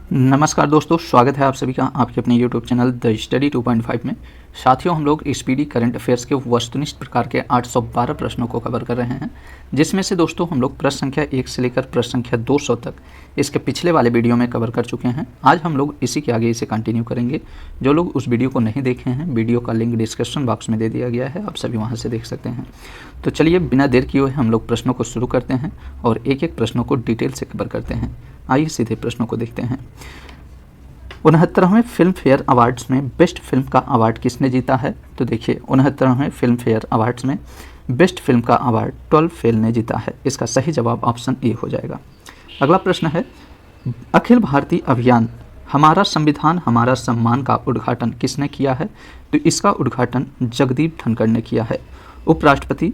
नमस्कार दोस्तों, स्वागत है आप सभी का आपके अपने YouTube चैनल द स्टडी 2.5 में। साथियों, हम लोग स्पीडी करंट अफेयर्स के वस्तुनिष्ठ प्रकार के 812 प्रश्नों को कवर कर रहे हैं, जिसमें से दोस्तों हम लोग प्रश्न संख्या 1 से लेकर प्रश्न संख्या 200 तक इसके पिछले वाले वीडियो में कवर कर चुके हैं। आज हम लोग इसी के आगे इसे कंटिन्यू करेंगे। जो लोग उस वीडियो को नहीं देखे हैं, वीडियो का लिंक डिस्क्रिप्शन बॉक्स में दे दिया गया है, आप सभी वहाँ से देख सकते हैं। तो चलिए बिना देर किए हुए हम लोग प्रश्नों को शुरू करते हैं और एक एक प्रश्नों को डिटेल से कवर करते हैं। आइए सीधे प्रश्नों को देखते हैं। 69वें फिल्म फेयर अवार्ड्स में बेस्ट फिल्म का अवार्ड किसने जीता है? तो देखिए, 69वें फिल्म फेयर अवार्ड्स में बेस्ट फिल्म का अवार्ड 12 फेल ने जीता है। इसका सही जवाब ऑप्शन ए हो जाएगा। अगला प्रश्न है, अखिल भारतीय अभियान हमारा संविधान हमारा सम्मान का उद्घाटन किसने किया है? तो इसका उद्घाटन जगदीप धनखड़ ने किया है। उपराष्ट्रपति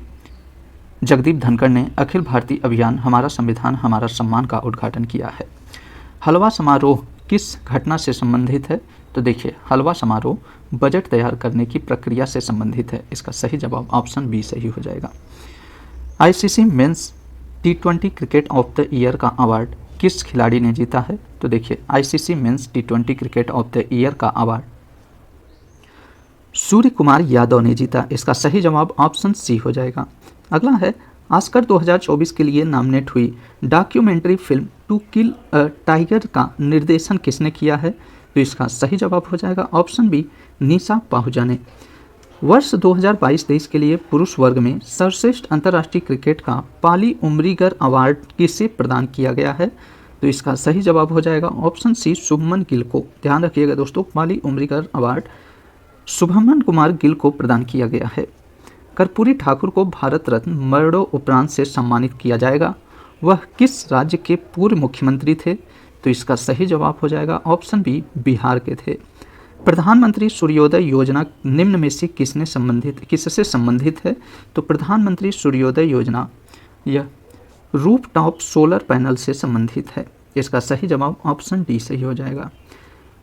जगदीप धनखड़ ने अखिल भारतीय अभियान हमारा संविधान हमारा सम्मान का उद्घाटन किया है। हलवा समारोह किस घटना से संबंधित है? तो देखिए, हलवा समारोह बजट तैयार करने की प्रक्रिया से संबंधित है। इसका सही जवाब ऑप्शन बी सही हो जाएगा। ICC men's T20 cricket of the year का अवार्ड किस खिलाड़ी ने जीता है? तो देखिए, ICC men's T20 cricket of the year का अवार्ड सूर्य कुमार यादव ने जीता। इसका सही जवाब ऑप्शन सी हो जाएगा। अगला है, ऑस्कर 2024 के लिए नॉमिनेट हुई documentary film to kill a tiger का निर्देशन किसने किया है? तो इसका सही जवाब हो जाएगा ऑप्शन बी, निशा पाहुजा ने। वर्ष 2022-23 के लिए पुरुष वर्ग में सर्वश्रेष्ठ अंतर्राष्ट्रीय क्रिकेट का पाली उमरीगर अवार्ड किसे प्रदान किया गया है? तो इसका सही जवाब हो जाएगा ऑप्शन सी, शुभमन गिल को। ध्यान रखिएगा दोस्तों, पाली उमरीगर अवार्ड शुभमन कुमार गिल को प्रदान किया गया है। कर्पूरी ठाकुर को भारत रत्न मरणोपरांत से सम्मानित किया जाएगा। वह किस राज्य के पूर्व मुख्यमंत्री थे? तो इसका सही जवाब हो जाएगा ऑप्शन बी, बिहार के थे। प्रधानमंत्री सूर्योदय योजना निम्न में से किससे संबंधित है? तो प्रधानमंत्री सूर्योदय योजना यह रूफटॉप सोलर पैनल से संबंधित है। इसका सही जवाब ऑप्शन डी सही हो जाएगा।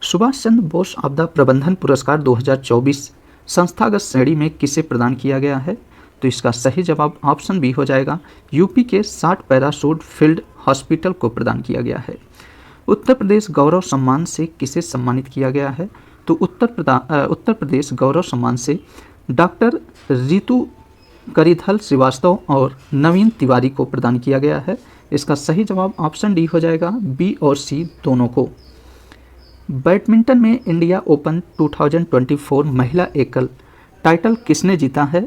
सुभाष चंद्र बोस आपदा प्रबंधन पुरस्कार 2024 संस्थागत श्रेणी में किसे प्रदान किया गया है? तो इसका सही जवाब ऑप्शन बी हो जाएगा, यूपी के 60 पैराशूट फील्ड हॉस्पिटल को प्रदान किया गया है। उत्तर प्रदेश गौरव सम्मान से किसे सम्मानित किया गया है? तो उत्तर प्रदेश गौरव सम्मान से डॉक्टर रितु करिधल श्रीवास्तव और नवीन तिवारी को प्रदान किया गया है। इसका सही जवाब ऑप्शन डी हो जाएगा, बी और सी दोनों को। बैडमिंटन में इंडिया ओपन 2024 महिला एकल टाइटल किसने जीता है?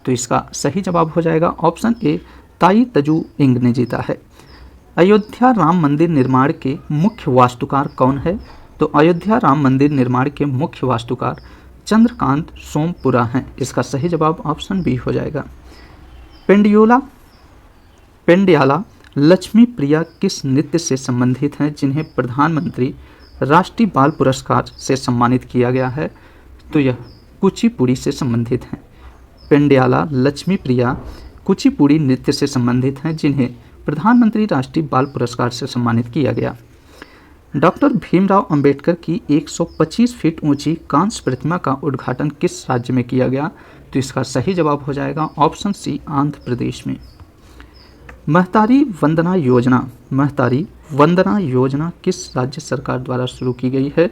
तो इसका सही जवाब हो जाएगा ऑप्शन ए, ताई तजू इंग ने जीता है। अयोध्या राम मंदिर निर्माण के मुख्य वास्तुकार कौन है? तो अयोध्या राम मंदिर निर्माण के मुख्य वास्तुकार चंद्रकांत सोमपुरा हैं। इसका सही जवाब ऑप्शन बी हो जाएगा। पेंडियाला लक्ष्मी प्रिया किस नृत्य से संबंधित हैं जिन्हें प्रधानमंत्री राष्ट्रीय बाल पुरस्कार से सम्मानित किया गया है? तो यह कुचिपुड़ी से संबंधित हैं। पेंडियाला लक्ष्मी प्रिया कुचिपुड़ी नृत्य से संबंधित हैं जिन्हें प्रधानमंत्री राष्ट्रीय बाल पुरस्कार से सम्मानित किया गया। डॉक्टर भीमराव अंबेडकर की 125 फीट ऊंची कांस्य प्रतिमा का उद्घाटन किस राज्य में किया गया? तो इसका सही जवाब हो जाएगा ऑप्शन सी, आंध्र प्रदेश में। महतारी वंदना योजना किस राज्य सरकार द्वारा शुरू की गई है?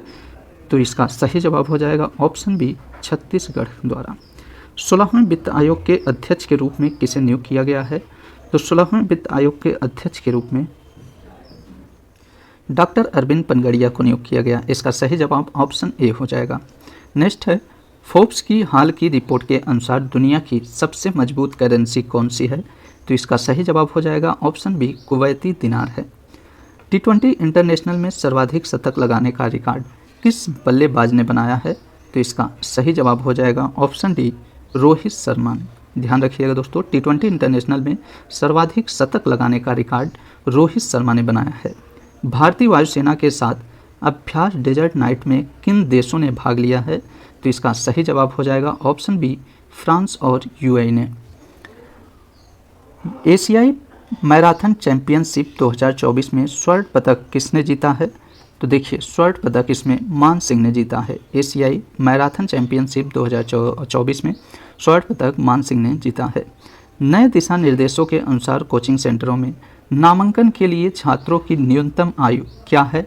तो इसका सही जवाब हो जाएगा ऑप्शन बी, छत्तीसगढ़ द्वारा। 16वें वित्त आयोग के अध्यक्ष के रूप में किसे नियुक्त किया गया है? तो 16वें वित्त आयोग के अध्यक्ष के रूप में डॉक्टर अरविंद पनगड़िया को नियुक्त किया गया। इसका सही जवाब ऑप्शन ए हो जाएगा। नेक्स्ट है, फोर्ब्स की हाल की रिपोर्ट के अनुसार दुनिया की सबसे मजबूत करेंसी कौन सी है? तो इसका सही जवाब हो जाएगा ऑप्शन बी, कुवैती दिनार है। टी20 इंटरनेशनल में सर्वाधिक शतक लगाने का रिकॉर्ड किस बल्लेबाज ने बनाया है? तो इसका सही जवाब हो जाएगा ऑप्शन डी, रोहित शर्मा ने। ध्यान रखिएगा दोस्तों, टी20 इंटरनेशनल में सर्वाधिक शतक लगाने का रिकॉर्ड रोहित शर्मा ने बनाया है। भारतीय वायुसेना के साथ अभ्यास डेजर्ट नाइट में किन देशों ने भाग लिया है? तो इसका सही जवाब हो जाएगा ऑप्शन बी, फ्रांस और यूएई ने। एशियाई मैराथन चैंपियनशिप 2024 में स्वर्ण पदक किसने जीता है? तो देखिए, स्वर्ण पदक इसमें मान सिंह ने जीता है। एशियाई मैराथन चैंपियनशिप 2024 में स्वर्ण पदक मान सिंह ने जीता है। नए दिशा निर्देशों के अनुसार कोचिंग सेंटरों में नामांकन के लिए छात्रों की न्यूनतम आयु क्या है?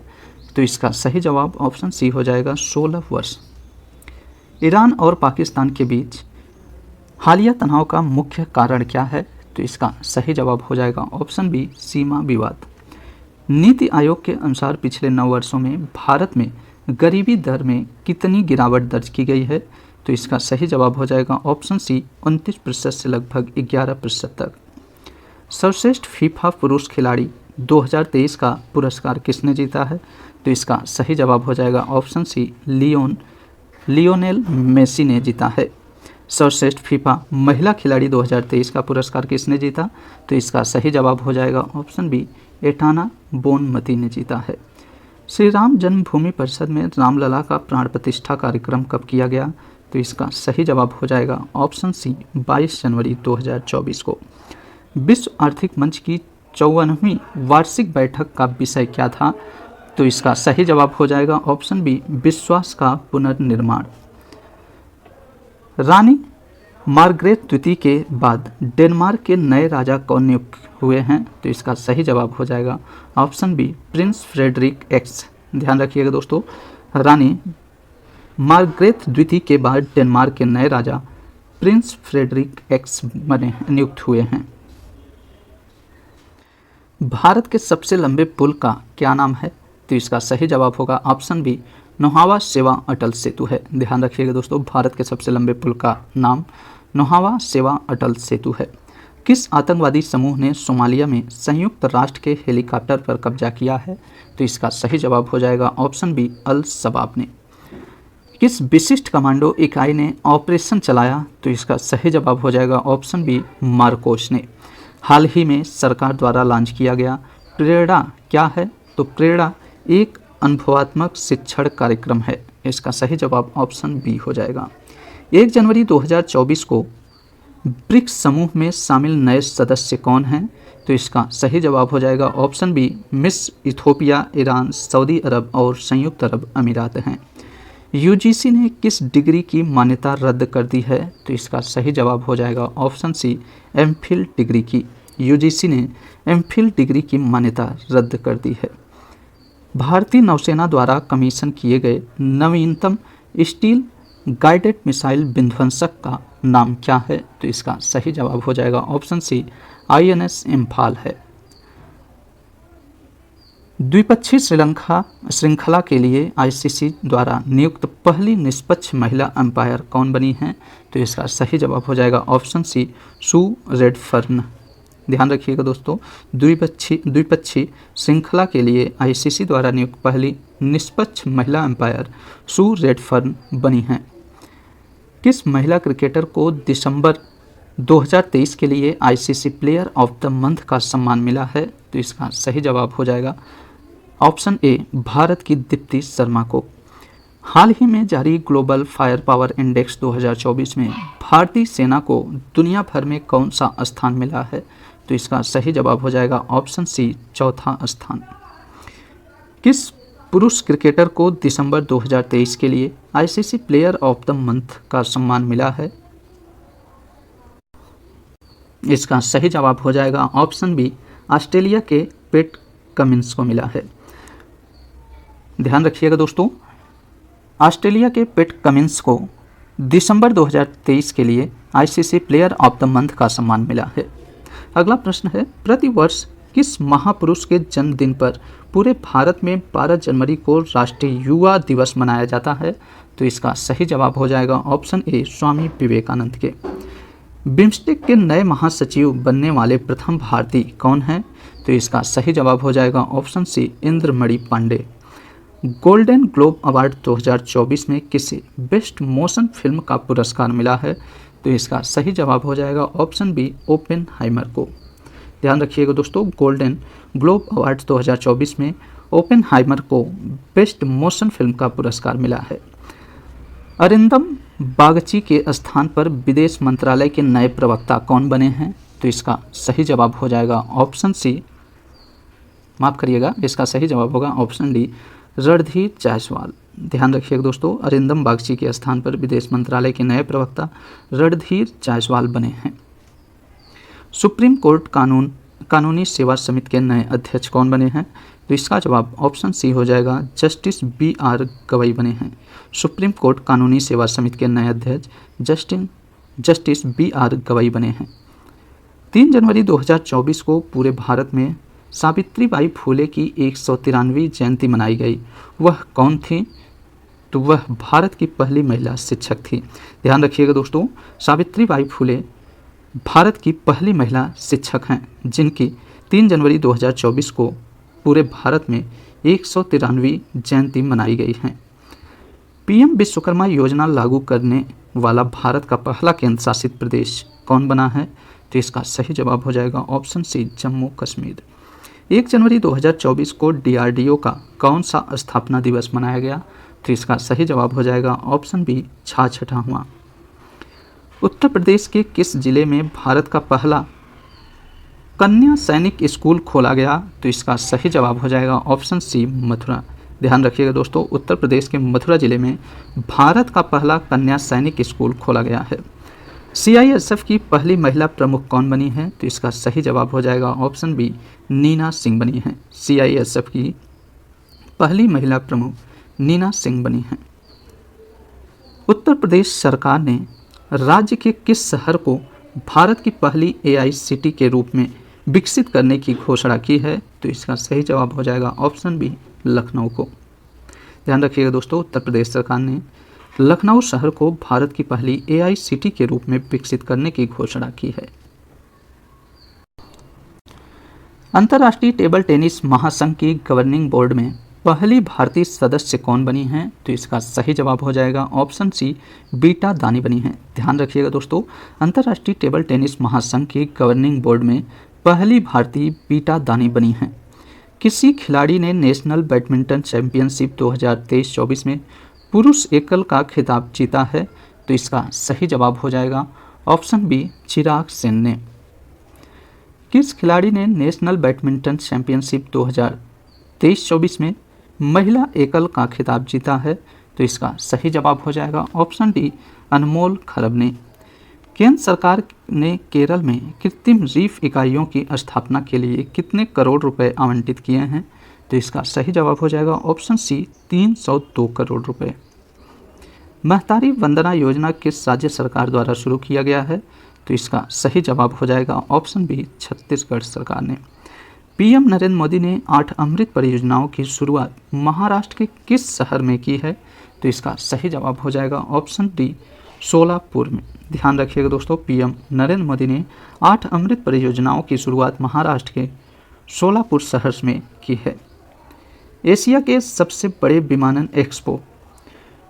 तो इसका सही जवाब ऑप्शन सी हो जाएगा 16 वर्ष। ईरान और पाकिस्तान के बीच हालिया तनाव का मुख्य कारण क्या है? तो इसका सही जवाब हो जाएगा ऑप्शन बी सीमा विवाद। नीति आयोग के अनुसार पिछले 9 वर्षों में भारत में गरीबी दर में कितनी गिरावट दर्ज की गई है? तो इसका सही जवाब हो जाएगा ऑप्शन सी 29% से लगभग 11% तक। सर्वश्रेष्ठ फीफा पुरुष खिलाड़ी 2023 का पुरस्कार किसने जीता है? तो इसका सही जवाब हो जाएगा ऑप्शन सी लियोनेल मेसी ने जीता है। सर्वश्रेष्ठ फीफा महिला खिलाड़ी 2023 का पुरस्कार किसने जीता? तो इसका सही जवाब हो जाएगा ऑप्शन बी एटाना बोनमती ने जीता है। श्री राम जन्मभूमि परिषद में रामलला का प्राण प्रतिष्ठा कार्यक्रम कब किया गया? तो इसका सही जवाब हो जाएगा ऑप्शन सी 22 जनवरी 2024 को। विश्व आर्थिक मंच की 54वीं वार्षिक बैठक का विषय क्या था? तो इसका सही जवाब हो जाएगा ऑप्शन बी विश्वास का पुनर्निर्माण। रानी मार्गरेट द्वितीय के बाद डेनमार्क के नए राजा कौन नियुक्त हुए हैं? तो इसका सही जवाब हो जाएगा option B prince Frederick X. ध्यान रखिएगा दोस्तों, रानी मार्गरेट द्वितीय के बाद डेनमार्क के नए राजा प्रिंस फ्रेडरिक एक्स बने नियुक्त हुए हैं। भारत के सबसे लंबे पुल का क्या नाम है? तो इसका सही जवाब होगा ऑप्शन बी नौहावा सेवा अटल सेतु है। ध्यान रखिएगा दोस्तों, भारत के सबसे लंबे पुल का नाम नौहावा सेवा अटल सेतु है। किस आतंकवादी समूह ने सोमालिया में संयुक्त राष्ट्र के हेलीकॉप्टर पर कब्जा किया है? तो इसका सही जवाब हो जाएगा ऑप्शन बी अल शबाब ने। किस विशिष्ट कमांडो इकाई ने ऑपरेशन चलाया? तो इसका सही जवाब हो जाएगा ऑप्शन बी मार्कोस ने। हाल ही में सरकार द्वारा लॉन्च किया गया प्रेरणा क्या है? तो प्रेरणा एक अनुभवात्मक शिक्षण कार्यक्रम है। इसका सही जवाब ऑप्शन बी हो जाएगा। 1 जनवरी 2024 को ब्रिक्स समूह में शामिल नए सदस्य कौन हैं? तो इसका सही जवाब हो जाएगा ऑप्शन बी मिस्र, इथोपिया, ईरान, सऊदी अरब और संयुक्त अरब अमीरात हैं। यूजीसी ने किस डिग्री की मान्यता रद्द कर दी है? तो इसका सही जवाब हो जाएगा ऑप्शन सी एमफिल डिग्री की। यूजीसी ने एमफिल डिग्री की मान्यता रद्द कर दी है। भारतीय नौसेना द्वारा कमीशन किए गए नवीनतम स्टील गाइडेड मिसाइल विध्वंसक का नाम क्या है? तो इसका सही जवाब हो जाएगा ऑप्शन सी INS इम्फाल है। द्विपक्षीय श्रृंखला के लिए ICC द्वारा नियुक्त पहली निष्पक्ष महिला अंपायर कौन बनी हैं? तो इसका सही जवाब हो जाएगा ऑप्शन सी सू रेडफर्न। ध्यान रखिएगा दोस्तों, द्विपक्षीय श्रृंखला के लिए ICC द्वारा नियुक्त पहली निष्पक्ष महिला अंपायर सू रेडफर्न बनी हैं। किस महिला क्रिकेटर को दिसंबर 2023 के लिए ICC player of the month का सम्मान मिला है? तो इसका सही जवाब हो जाएगा ऑप्शन ए भारत की दीप्ति शर्मा को। हाल ही में जारी ग्लोबल फायर पावर इंडेक्स 2024 में भारतीय सेना को दुनिया भर में कौन सा स्थान मिला है? तो इसका सही जवाब हो जाएगा ऑप्शन सी चौथा स्थान। किस पुरुष क्रिकेटर को दिसंबर 2023 के लिए ICC player of the month का सम्मान मिला है? इसका सही जवाब हो जाएगा ऑप्शन बी ऑस्ट्रेलिया के पेट कमिंस को मिला है। ध्यान रखिएगा दोस्तों, ऑस्ट्रेलिया के पेट कमिंस को दिसंबर 2023 के लिए ICC player of the month का सम्मान मिला है। अगला प्रश्न है, प्रतिवर्ष किस महापुरुष के जन्मदिन पर पूरे भारत में 12 जनवरी को राष्ट्रीय युवा दिवस मनाया जाता है? तो इसका सही जवाब हो जाएगा ऑप्शन ए स्वामी विवेकानंद के। बिम्स्टेक के नए महासचिव बनने वाले प्रथम भारतीय कौन हैं? तो इसका सही जवाब हो जाएगा option C Indramani Pandey. Golden Globe award 2024 में किसे बेस्ट मोशन फिल्म का पुरस्कार मिला है? तो इसका सही जवाब हो जाएगा ऑप्शन बी ओपेनहाइमर को। ध्यान रखिएगा दोस्तों, गोल्डन ग्लोब अवार्ड 2024 में ओपेनहाइमर को बेस्ट मोशन फिल्म का पुरस्कार मिला है। अरिंदम बागची के स्थान पर विदेश मंत्रालय के नए प्रवक्ता कौन बने हैं? तो इसका सही जवाब हो जाएगा ऑप्शन सी, माफ़ करिएगा, इसका सही जवाब होगा ऑप्शन डी रणधीर जायसवाल। ध्यान रखिएगा दोस्तों, अरिंदम बागची के स्थान पर विदेश मंत्रालय के नए प्रवक्ता रणधीर जायसवाल बने हैं। सुप्रीम कोर्ट कानूनी सेवा समिति के नए अध्यक्ष कौन बने हैं? तो इसका जवाब ऑप्शन सी हो जाएगा, जस्टिस बी आर गवई बने हैं। सुप्रीम कोर्ट कानूनी सेवा समिति के नए अध्यक्ष जस्टिस बी आर गवई बने हैं। 3 जनवरी 2024 को पूरे भारत में सावित्रीबाई फुले की 193वीं जयंती मनाई गई। वह कौन थी? तो वह भारत की पहली महिला शिक्षक थी। ध्यान रखिएगा दोस्तों, सावित्रीबाई फुले भारत की पहली महिला शिक्षक हैं जिनकी 3 जनवरी 2024 को पूरे भारत में 193वीं जयंती मनाई गई है। पीएम विश्वकर्मा योजना लागू करने वाला भारत का पहला केंद्र शासित प्रदेश कौन बना है? तो इसका सही जवाब हो जाएगा ऑप्शन सी, जम्मू कश्मीर। 1 जनवरी 2024 को डीआरडीओ का कौन सा स्थापना दिवस मनाया गया? तो इसका सही जवाब हो जाएगा ऑप्शन बी, 66वां। उत्तर प्रदेश के किस जिले में भारत का पहला कन्या सैनिक स्कूल खोला गया? तो इसका सही जवाब हो जाएगा ऑप्शन सी, मथुरा। ध्यान रखिएगा दोस्तों, उत्तर प्रदेश के मथुरा जिले में भारत का पहला कन्या सैनिक स्कूल खोला गया है। सीआईएसएफ की पहली महिला प्रमुख कौन बनी है? तो इसका सही जवाब हो जाएगा ऑप्शन बी, नीना सिंह बनी है। सीआईएसएफ की पहली महिला प्रमुख नीना सिंह बनी है। उत्तर प्रदेश सरकार ने राज्य के किस शहर को भारत की पहली एआई सिटी के रूप में विकसित करने की घोषणा की है? तो इसका सही जवाब हो जाएगा ऑप्शन बी, लखनऊ को। ध्यान रखिएगा दोस्तों, उत्तर प्रदेश सरकार ने लखनऊ शहर को भारत की पहली एआई सिटी के रूप में विकसित करने की घोषणा की है। अंतर्राष्ट्रीय टेबल टेनिस महासंघ की गवर्निंग बोर्ड में पहली भारतीय सदस्य कौन बनी हैं? तो इसका सही जवाब हो जाएगा ऑप्शन सी, बीटा दानी बनी हैं। ध्यान रखिएगा दोस्तों, अंतर्राष्ट्रीय टेबल टेनिस महासंघ की गवर्निंग बोर्ड में पहली भारतीय बीटा दानी बनी हैं। किसी खिलाड़ी ने नेशनल बैडमिंटन चैंपियनशिप 2023-24 में पुरुष एकल का खिताब जीता है? तो इसका सही जवाब हो जाएगा ऑप्शन बी, चिराग सेन ने। किस खिलाड़ी ने नेशनल बैडमिंटन चैंपियनशिप 2023-24 में महिला एकल का खिताब जीता है? तो इसका सही जवाब हो जाएगा ऑप्शन डी, अनमोल खरब ने। केंद्र सरकार ने केरल में कृत्रिम रीफ इकाइयों की स्थापना के लिए कितने करोड़ रुपए आवंटित किए हैं? तो इसका सही जवाब हो जाएगा ऑप्शन सी, 302 करोड़ रुपए। महतारी वंदना योजना किस राज्य सरकार द्वारा शुरू किया गया है? तो इसका सही जवाब हो जाएगा ऑप्शन बी, छत्तीसगढ़ सरकार ने। पीएम नरेंद्र मोदी ने 8 अमृत परियोजनाओं की शुरुआत महाराष्ट्र के किस शहर में की है? तो इसका सही जवाब हो जाएगा ऑप्शन डी, सोलापुर में। ध्यान रखिएगा दोस्तों, पीएम नरेंद्र मोदी ने 8 अमृत परियोजनाओं की शुरुआत महाराष्ट्र के सोलापुर शहर में की है। एशिया के सबसे बड़े विमानन एक्सपो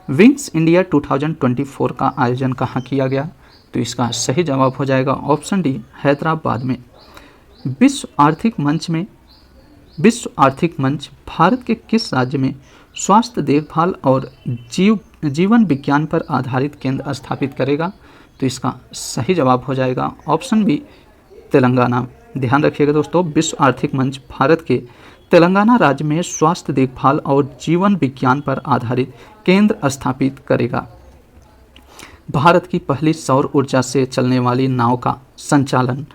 विंग्स इंडिया 2024 का आयोजन कहाँ किया गया? तो इसका सही जवाब हो जाएगा ऑप्शन डी, हैदराबाद में। विश्व आर्थिक मंच भारत के किस राज्य में स्वास्थ्य देखभाल और जीवन विज्ञान पर आधारित केंद्र स्थापित करेगा? तो इसका सही जवाब हो जाएगा ऑप्शन बी, तेलंगाना। ध्यान रखिएगा दोस्तों, विश्व आर्थिक मंच भारत के तेलंगाना राज्य में स्वास्थ्य देखभाल और जीवन विज्ञान पर आधारित केंद्र स्थापित करेगा। भारत की पहली सौर ऊर्जा से चलने वाली नाव का संचालन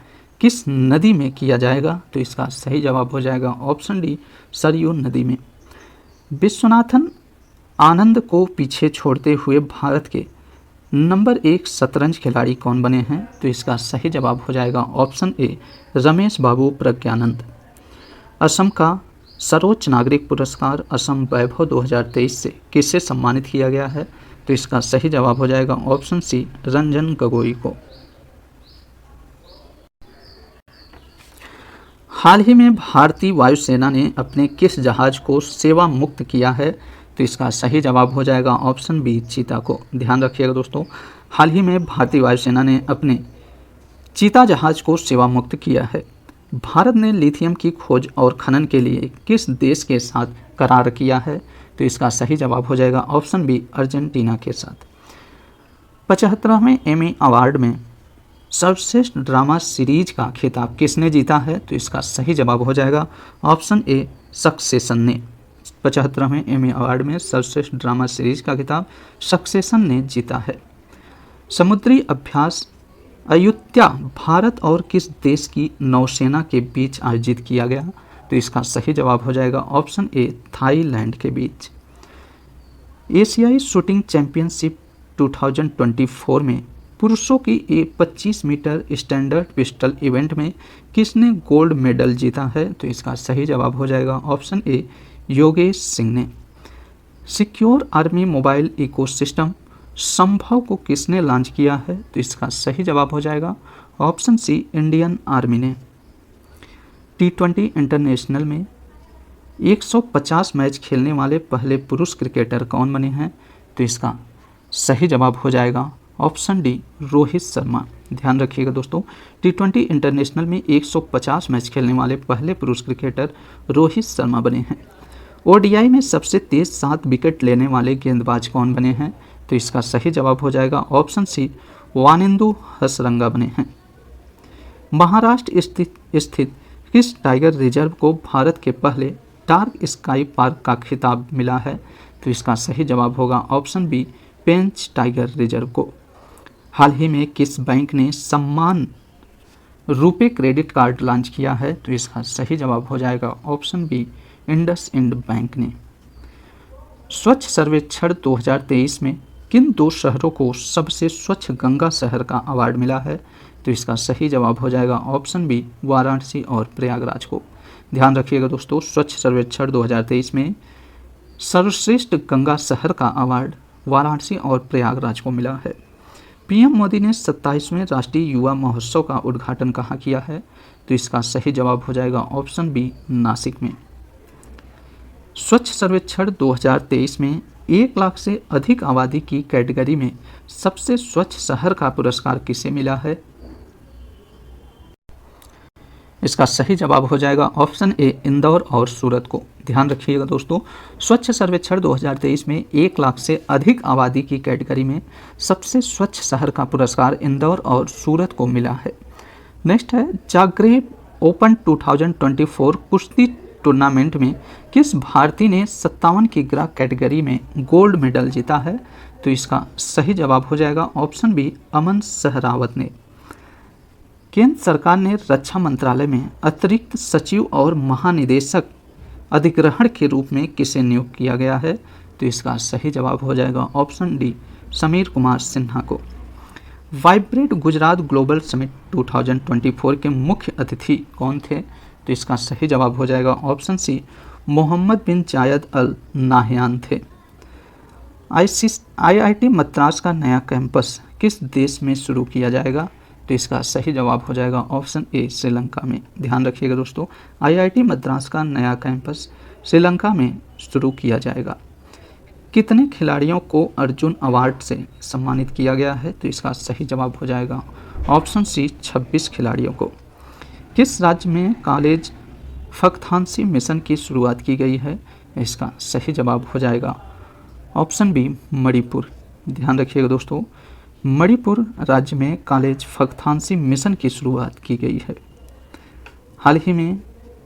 किस नदी में किया जाएगा? तो इसका सही जवाब हो जाएगा ऑप्शन डी, सरयू नदी में। विश्वनाथन आनंद को पीछे छोड़ते हुए भारत के नंबर 1 शतरंज खिलाड़ी कौन बने हैं? तो इसका सही जवाब हो जाएगा ऑप्शन ए, रमेश बाबू प्रज्ञानंद। असम का सर्वोच्च नागरिक पुरस्कार असम वैभव 2023 से किससे सम्मानित किया गया है? तो इसका सही जवाब हो जाएगा ऑप्शन सी, रंजन गोगोई को। हाल ही में भारतीय वायुसेना ने अपने किस जहाज को सेवा मुक्त किया है? तो इसका सही जवाब हो जाएगा ऑप्शन बी, चीता को। ध्यान रखिएगा दोस्तों, हाल ही में भारतीय वायुसेना ने अपने चीता जहाज को सेवा मुक्त किया है। भारत ने लिथियम की खोज और खनन के लिए किस देश के साथ करार किया है? तो इसका सही जवाब हो जाएगा ऑप्शन बी, अर्जेंटीना के साथ। 75वें एमी अवार्ड में सर्वश्रेष्ठ ड्रामा सीरीज का खिताब किसने जीता है? तो इसका सही जवाब हो जाएगा ऑप्शन ए, सक्सेशन ने। 75वें एमी अवार्ड में सर्वश्रेष्ठ ड्रामा सीरीज का खिताब सक्सेशन ने जीता है। समुद्री अभ्यास अयुत्या भारत और किस देश की नौसेना के बीच आयोजित किया गया? तो इसका सही जवाब हो जाएगा ऑप्शन ए थाईलैंड के बीच। एशियाई शूटिंग चैंपियनशिप 2024 में पुरुषों की 25 मीटर स्टैंडर्ड पिस्टल इवेंट में किसने गोल्ड मेडल जीता है? तो इसका सही जवाब हो जाएगा ऑप्शन ए योगेश सिंह ने। सिक्योर आर्मी मोबाइल इकोसिस्टम संभव को किसने लॉन्च किया है? तो इसका सही जवाब हो जाएगा ऑप्शन सी इंडियन आर्मी ने। T20 इंटरनेशनल में 150 मैच खेलने वाले पहले पुरुष क्रिकेटर कौन बने हैं? तो इसका सही जवाब हो जाएगा ऑप्शन डी रोहित शर्मा। ध्यान रखिएगा दोस्तों, T20 इंटरनेशनल में 150 मैच खेलने वाले पहले पुरुष क्रिकेटर रोहित शर्मा बने हैं। ODI में सबसे तेज 7 विकेट लेने वाले गेंदबाज कौन बने हैं? तो इसका सही जवाब हो जाएगा ऑप्शन सी वानिंदु हसरंगा बने हैं। महाराष्ट्र स्थित किस टाइगर रिजर्व को भारत के पहले डार्क स्काई पार्क का खिताब मिला है? तो इसका सही जवाब होगा ऑप्शन बी पेंच टाइगर रिजर्व को। हाल ही में किस बैंक ने सम्मान रुपे क्रेडिट कार्ड लॉन्च किया है? तो इसका सही जवाब हो जाएगा ऑप्शन बी इंडसइंड बैंक ने। स्वच्छ सर्वेक्षण 2023 में किन 2 शहरों को सबसे स्वच्छ गंगा शहर का अवार्ड मिला है? तो इसका सही जवाब हो जाएगा ऑप्शन बी वाराणसी और प्रयागराज को। ध्यान रखिएगा दोस्तों, स्वच्छ सर्वेक्षण 2023 में सर्वश्रेष्ठ गंगा शहर का अवार्ड वाराणसी और प्रयागराज को मिला है। पीएम मोदी ने 27वें राष्ट्रीय युवा महोत्सव का उद्घाटन कहाँ किया है? तो इसका सही जवाब हो जाएगा ऑप्शन बी नासिक में। स्वच्छ सर्वेक्षण 2023 में 1 लाख से अधिक आबादी की कैटेगरी में सबसे स्वच्छ शहर का पुरस्कार किसे मिला है? इसका सही जवाब हो जाएगा ऑप्शन ए इंदौर और सूरत को। ध्यान रखिएगा दोस्तों, स्वच्छ सर्वेक्षण 2023 में 1 लाख से अधिक आबादी की कैटेगरी में सबसे स्वच्छ शहर का पुरस्कार इंदौर और सूरत को मिला है। नेक्स्ट है जाग्रेब ओपन 2024 कुश्ती टूर्नामेंट में किस भारतीय ने 57 किग्रा कैटेगरी में गोल्ड मेडल जीता है? तो इसका सही जवाब हो जाएगा ऑप्शन बी अमन सहरावत ने। केंद्र सरकार ने रक्षा मंत्रालय में अतिरिक्त सचिव और महानिदेशक अधिग्रहण के रूप में किसे नियुक्त किया गया है? तो इसका सही जवाब हो जाएगा ऑप्शन डी समीर कुमार सिन्हा को। वाइब्रेट गुजरात ग्लोबल समिट 2024 के मुख्य अतिथि कौन थे? तो इसका सही जवाब हो जाएगा ऑप्शन सी मोहम्मद बिन जायद अल नाहयान थे। IIT मद्रास का नया कैंपस किस देश में शुरू किया जाएगा? तो इसका सही जवाब हो जाएगा ऑप्शन ए श्रीलंका में। ध्यान रखिएगा दोस्तों, IIT मद्रास का नया कैंपस श्रीलंका में शुरू किया जाएगा। कितने खिलाड़ियों को अर्जुन अवार्ड से सम्मानित किया गया है? तो इसका सही जवाब हो जाएगा ऑप्शन सी 26 खिलाड़ियों को। किस राज्य में कॉलेज फकथानसी मिशन की शुरुआत की गई है? इसका सही जवाब हो जाएगा ऑप्शन बी मणिपुर। ध्यान रखिएगा दोस्तों, मणिपुर राज्य में कॉलेज फकथानसी मिशन की शुरुआत की गई है। हाल ही में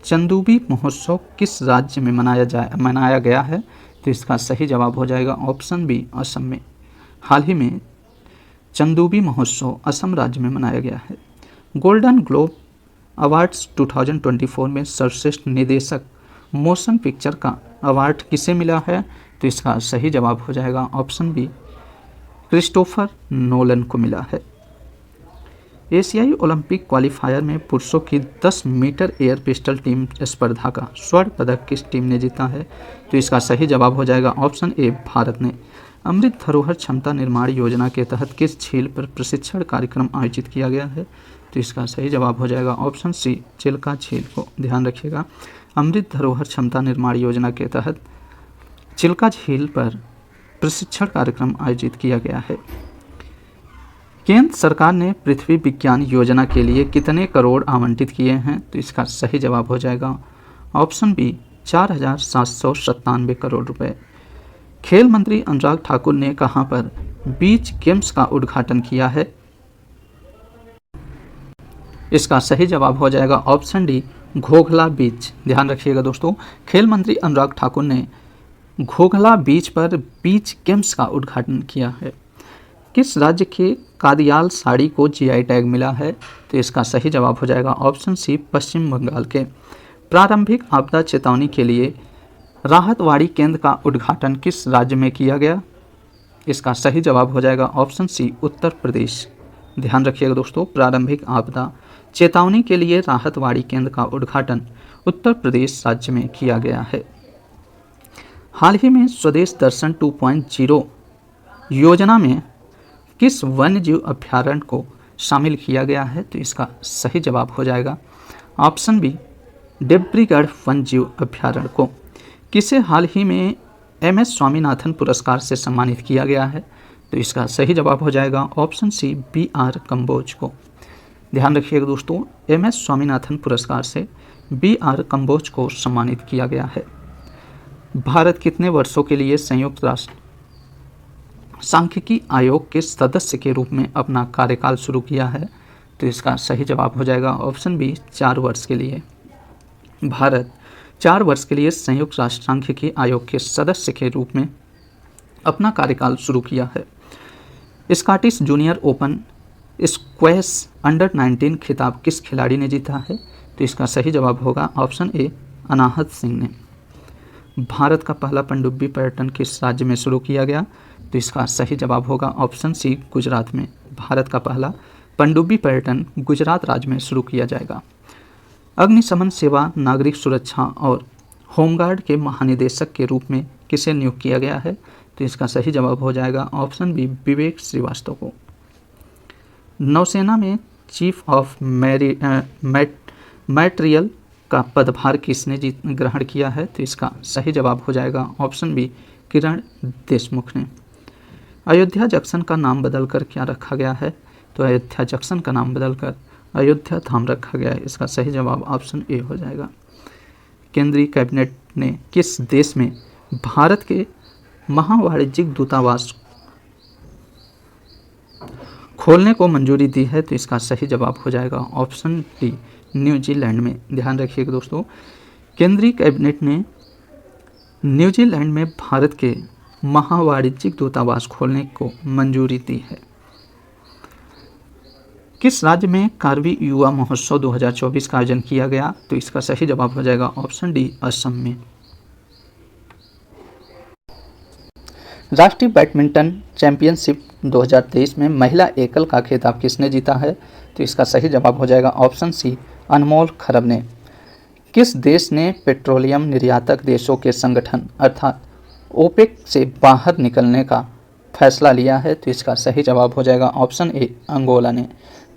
चंदूबी महोत्सव किस राज्य में मनाया गया है? तो इसका सही जवाब हो जाएगा ऑप्शन बी असम में। हाल ही में चंदूबी महोत्सव असम राज्य में मनाया गया है। गोल्डन ग्लोब अवार्ड्स 2024 में सर्वश्रेष्ठ निदेशक मोशन पिक्चर का अवार्ड किसे मिला है? तो इसका सही जवाब हो जाएगा ऑप्शन बी क्रिस्टोफर नोलन को मिला है। एशियाई ओलंपिक क्वालिफायर में पुरुषों की 10 मीटर एयर पिस्टल टीम स्पर्धा का स्वर्ण पदक किस टीम ने जीता है? तो इसका सही जवाब हो जाएगा ऑप्शन ए भारत ने। अमृत धरोहर क्षमता निर्माण योजना के तहत किस झील पर प्रशिक्षण कार्यक्रम आयोजित किया गया है? तो इसका सही जवाब हो जाएगा ऑप्शन सी चिल्का झील को। ध्यान रखिएगा, अमृत धरोहर क्षमता निर्माण योजना के तहत चिल्का झील पर प्रशिक्षण कार्यक्रम आयोजित किया गया है। केंद्र सरकार ने पृथ्वी विज्ञान योजना के लिए कितने करोड़ आवंटित किए हैं? तो इसका सही जवाब हो जाएगा ऑप्शन बी 4,797 करोड़ रुपए। खेल मंत्री अनुराग ठाकुर ने कहां पर बीच गेम्स का उद्घाटन किया है? इसका सही जवाब हो जाएगा ऑप्शन डी घोघला बीच। ध्यान रखिएगा दोस्तों, खेल मंत्री अनुराग ठाकुर ने घोघला बीच पर बीच गेम्स का उद्घाटन किया है। किस राज्य के कादियाल साड़ी को GI टैग मिला है? तो इसका सही जवाब हो जाएगा ऑप्शन सी पश्चिम बंगाल के। प्रारंभिक आपदा चेतावनी के लिए राहतवाड़ी केंद्र का उद्घाटन किस राज्य में किया गया? इसका सही जवाब हो जाएगा ऑप्शन सी, उत्तर प्रदेश। ध्यान रखिएगा दोस्तों, प्रारंभिक आपदा चेतावनी के लिए राहतवाड़ी केंद्र का उद्घाटन उत्तर प्रदेश राज्य में किया गया है। हाल ही में स्वदेश दर्शन 2.0 योजना में किस वन्यजीव अभ्यारण्य को शामिल किया गया है? तो इसका सही जवाब हो जाएगा ऑप्शन बी, डिब्रूगढ़ वन्यजीव अभ्यारण्य को। किसे हाल ही में MS स्वामीनाथन पुरस्कार से सम्मानित किया गया है? तो इसका सही जवाब हो जाएगा ऑप्शन सी, BR कंबोज को। ध्यान रखिएगा दोस्तों, MS स्वामीनाथन पुरस्कार से BR कंबोज को सम्मानित किया गया है। भारत कितने वर्षों के लिए संयुक्त राष्ट्र सांख्यिकी आयोग के सदस्य के रूप में अपना कार्यकाल शुरू किया है? तो इसका सही जवाब हो जाएगा ऑप्शन बी, 4 वर्ष के लिए। भारत 4 वर्ष के लिए संयुक्त राष्ट्र सांख्यिकी आयोग के सदस्य के रूप में अपना कार्यकाल शुरू किया है। Scottish junior open squash under 19 खिताब किस खिलाड़ी ने जीता है? तो इसका सही जवाब होगा ऑप्शन ए, अनाहत सिंह ने। भारत का पहला पनडुब्बी पर्यटन किस राज्य में शुरू किया गया? तो इसका सही जवाब होगा ऑप्शन सी, गुजरात में। भारत का पहला पनडुब्बी पर्यटन गुजरात राज्य में शुरू किया जाएगा। अग्निशमन सेवा, नागरिक सुरक्षा और होमगार्ड के महानिदेशक के रूप में किसे नियुक्त किया गया है? तो इसका सही जवाब हो जाएगा ऑप्शन बी, विवेक श्रीवास्तव को। नौसेना में चीफ ऑफ मैटेरियल का पदभार किसने ग्रहण किया है? तो इसका सही जवाब हो जाएगा ऑप्शन बी, किरण देशमुख ने। अयोध्या जंक्शन का नाम बदलकर क्या रखा गया है? तो अयोध्या जंक्शन का नाम बदलकर अयोध्या धाम रखा गया है। इसका सही जवाब ऑप्शन ए हो जाएगा। केंद्रीय कैबिनेट ने किस देश में भारत के महावाणिज्यिक दूतावास खोलने को मंजूरी दी है? तो इसका सही जवाब हो जाएगा ऑप्शन डी, न्यूजीलैंड में। ध्यान रखिएगा दोस्तों, केंद्रीय कैबिनेट ने न्यूजीलैंड में भारत के महावाणिज्यिक दूतावास खोलने को मंजूरी दी है। किस राज्य में कार्बी युवा महोत्सव 2024 का आयोजन किया गया? तो इसका सही जवाब हो जाएगा ऑप्शन डी, असम में। राष्ट्रीय बैडमिंटन चैंपियनशिप 2023 में महिला एकल का खिताब किसने जीता है? तो इसका सही जवाब हो जाएगा ऑप्शन सी, अनमोल खरब ने। किस देश ने पेट्रोलियम निर्यातक देशों के संगठन अर्थात ओपेक से बाहर निकलने का फैसला लिया है? तो इसका सही जवाब हो जाएगा ऑप्शन ए, अंगोला ने।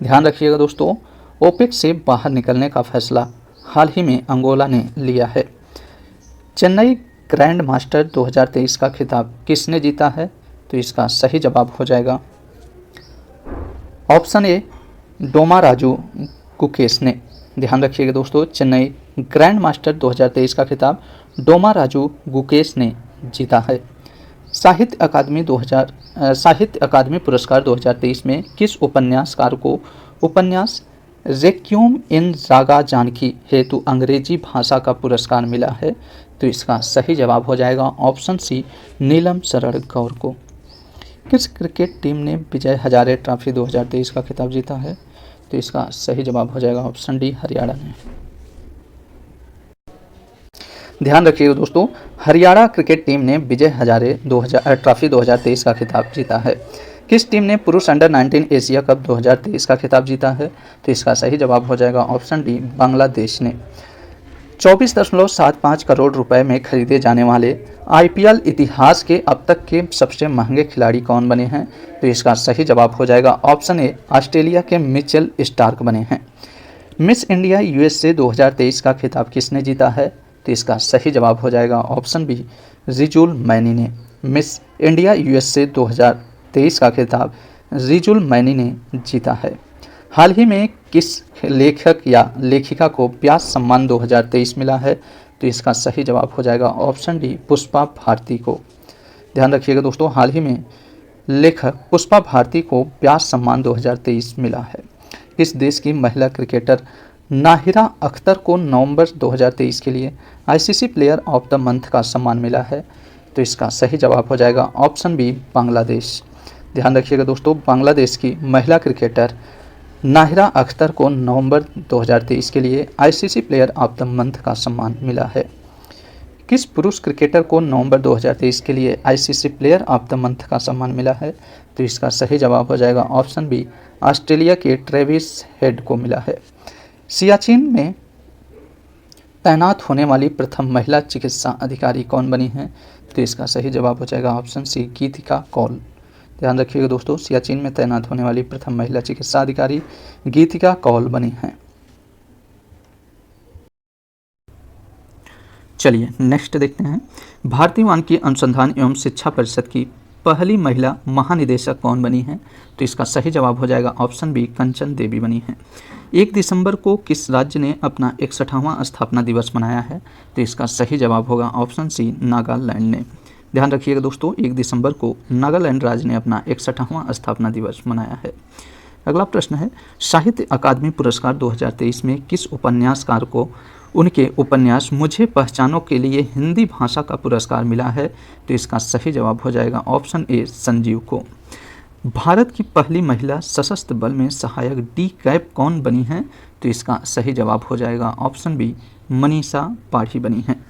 ध्यान रखिएगा दोस्तों, ओपेक से बाहर निकलने का फैसला हाल ही में अंगोला ने लिया है। चेन्नई ग्रैंड मास्टर 2023 का खिताब किसने जीता है? तो इसका सही जवाब हो जाएगा ऑप्शन ए, डोमा राजू गुकेश ने। ध्यान रखिएगा दोस्तों, चेन्नई ग्रैंड मास्टर 2023 का खिताब डोमा राजू गुकेश ने जीता है। साहित्य अकादमी पुरस्कार 2023 में किस उपन्यासकार को उपन्यास रेक्विएम इन रागा जानकी हेतु अंग्रेजी भाषा का पुरस्कार मिला है? तो इसका सही जवाब हो जाएगा ऑप्शन सी, नीलम शरण गौर को। किस क्रिकेट टीम ने विजय हजारे ट्रॉफी 2023 का खिताब जीता है? तो इसका सही जवाब हो जाएगा ऑप्शन डी, हरियाणा ने। ध्यान रखिएगा दोस्तों, हरियाणा क्रिकेट टीम ने विजय हजारे ट्रॉफी 2023 का खिताब जीता है। किस टीम ने पुरुष अंडर 19 एशिया कप 2023 का खिताब जीता है? तो इसका सही जवाब हो जाएगा ऑप्शन डी, बांग्लादेश ने। 24.75 करोड़ रुपए में खरीदे जाने वाले IPL इतिहास के अब तक के सबसे महंगे खिलाड़ी कौन बने हैं? तो इसका सही जवाब हो जाएगा ऑप्शन ए, ऑस्ट्रेलिया के मिचेल स्टार्क बने हैं। मिस इंडिया USA 2023 का खिताब किसने जीता है? तो इसका सही जवाब हो जाएगा ऑप्शन बी, रिजुल मैनी ने। मिस इंडिया USA 2023 का खिताब रिजुल मैनी ने जीता है। हाल ही में किस लेखक या लेखिका को व्यास सम्मान 2023 मिला है? तो इसका सही जवाब हो जाएगा ऑप्शन डी, पुष्पा भारती को। ध्यान रखिएगा दोस्तों, हाल ही में लेखक पुष्पा भारती को व्यास सम्मान 2023 मिला है। किस देश की महिला क्रिकेटर नाहिरा अख्तर को नवंबर 2023 के लिए ICC player of the month का सम्मान मिला है? तो इसका सही जवाब हो जाएगा ऑप्शन बी, बांग्लादेश। ध्यान रखिएगा दोस्तों, बांग्लादेश की महिला क्रिकेटर नाहिरा अख्तर को नवंबर 2023 के लिए ICC player of the month का सम्मान मिला है। किस पुरुष क्रिकेटर को नवंबर 2023 के लिए ICC player of the month का सम्मान मिला है? तो इसका सही जवाब हो जाएगा ऑप्शन बी, ऑस्ट्रेलिया के ट्रेविस हेड को मिला है। सियाचिन में तैनात होने वाली प्रथम महिला चिकित्सा अधिकारी कौन बनी है? तो इसका सही जवाब हो जाएगा ऑप्शन सी, गीतिका कौल। ध्यान रखिएगा दोस्तों, सियाचिन में तैनात होने वाली प्रथम महिला चिकित्सा अधिकारी गीतिका कौल बनी है। चलिए नेक्स्ट देखते हैं, भारतीय मानकीय अनुसंधान एवं शिक्षा परिषद की पहली महिला महानिदेशक कौन बनी है? तो इसका सही जवाब हो जाएगा ऑप्शन बी, कंचन देवी बनी है। 1 दिसंबर को किस राज्य ने अपना 61वां स्थापना दिवस मनाया है? तो इसका सही जवाब होगा ऑप्शन सी, नागालैंड ने। ध्यान रखिएगा दोस्तों, 1 दिसंबर को नागालैंड राज्य ने अपना 61वां स्थापना दिवस मनाया है। अगला प्रश्न है, साहित्य अकादमी पुरस्कार 2023 में किस उपन्यासकार को उनके उपन्यास मुझे पहचानों के लिए हिंदी भाषा का पुरस्कार मिला है? तो इसका सही जवाब हो जाएगा ऑप्शन ए, संजीव को। भारत की पहली महिला सशस्त्र बल में सहायक डी कैप कौन बनी है? तो इसका सही जवाब हो जाएगा ऑप्शन बी, मनीषा पाठी बनी है।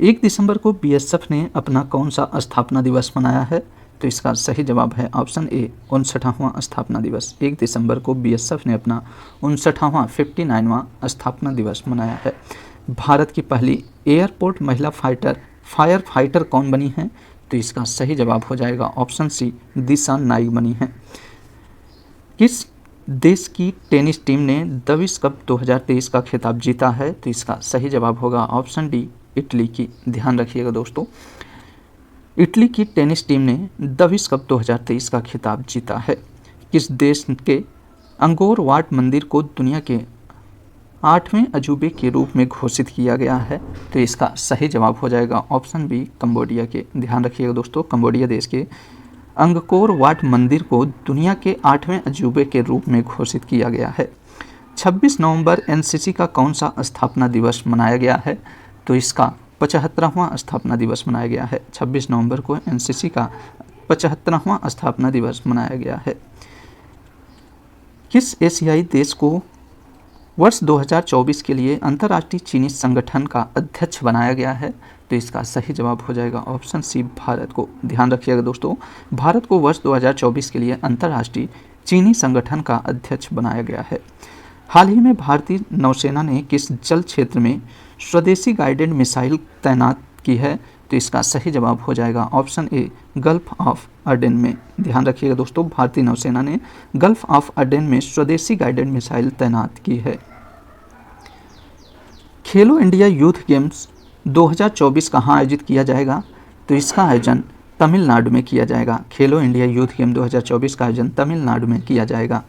1 दिसंबर को बीएसएफ ने अपना कौन सा स्थापना दिवस मनाया है? तो इसका सही जवाब है ऑप्शन ए, 59वां स्थापना दिवस। 1 दिसंबर को बीएसएफ ने अपना 59वां 59वां स्थापना दिवस मनाया है। भारत की पहली एयरपोर्ट महिला फायर फाइटर कौन बनी है? तो इसका सही जवाब हो जाएगा ऑप्शन सी, दिशा नाइक बनी है। किस देश की टेनिस टीम ने डेविस कप 2023 का खिताब जीता है? तो इसका सही जवाब होगा ऑप्शन डी, इटली की। ध्यान रखिएगा दोस्तों, इटली की टेनिस टीम ने डेविस कप 2023 का खिताब जीता है। किस देश के अंगोर वाट मंदिर को दुनिया के 8वें अजूबे के रूप में घोषित किया गया है? तो इसका सही जवाब हो जाएगा ऑप्शन बी, कंबोडिया के। ध्यान रखिएगा दोस्तों, कंबोडिया देश के अंगकोर वाट मंदिर को दुनिया के 8वें अजूबे के रूप में घोषित किया गया है। 26 नवंबर एनसीसी का कौन सा स्थापना दिवस मनाया गया है? तो इसका 75वां स्थापना दिवस मनाया गया है। 26 नवंबर को एनसीसी का 75वां स्थापना दिवस मनाया गया है। किस एशियाई देश को वर्ष 2024 के लिए अंतर्राष्ट्रीय चीनी संगठन का अध्यक्ष बनाया गया है? तो इसका सही जवाब हो जाएगा ऑप्शन सी, भारत को। ध्यान रखिएगा दोस्तों, भारत को वर्ष 2024 के लिए अंतर्राष्ट्रीय चीनी संगठन का अध्यक्ष बनाया गया है। हाल ही में भारतीय नौसेना ने किस जल क्षेत्र में स्वदेशी गाइडेड मिसाइल तैनात की है? तो इसका सही जवाब हो जाएगा ऑप्शन ए, गल्फ ऑफ अडेन में। ध्यान रखिएगा दोस्तों, भारतीय नौसेना ने गल्फ ऑफ अडेन में स्वदेशी गाइडेड मिसाइल तैनात की है। खेलो इंडिया यूथ गेम्स 2024 कहाँ आयोजित किया जाएगा? तो इसका आयोजन तमिलनाडु में किया जाएगा। खेलो इंडिया यूथ गेम 2024 का आयोजन तमिलनाडु में किया जाएगा।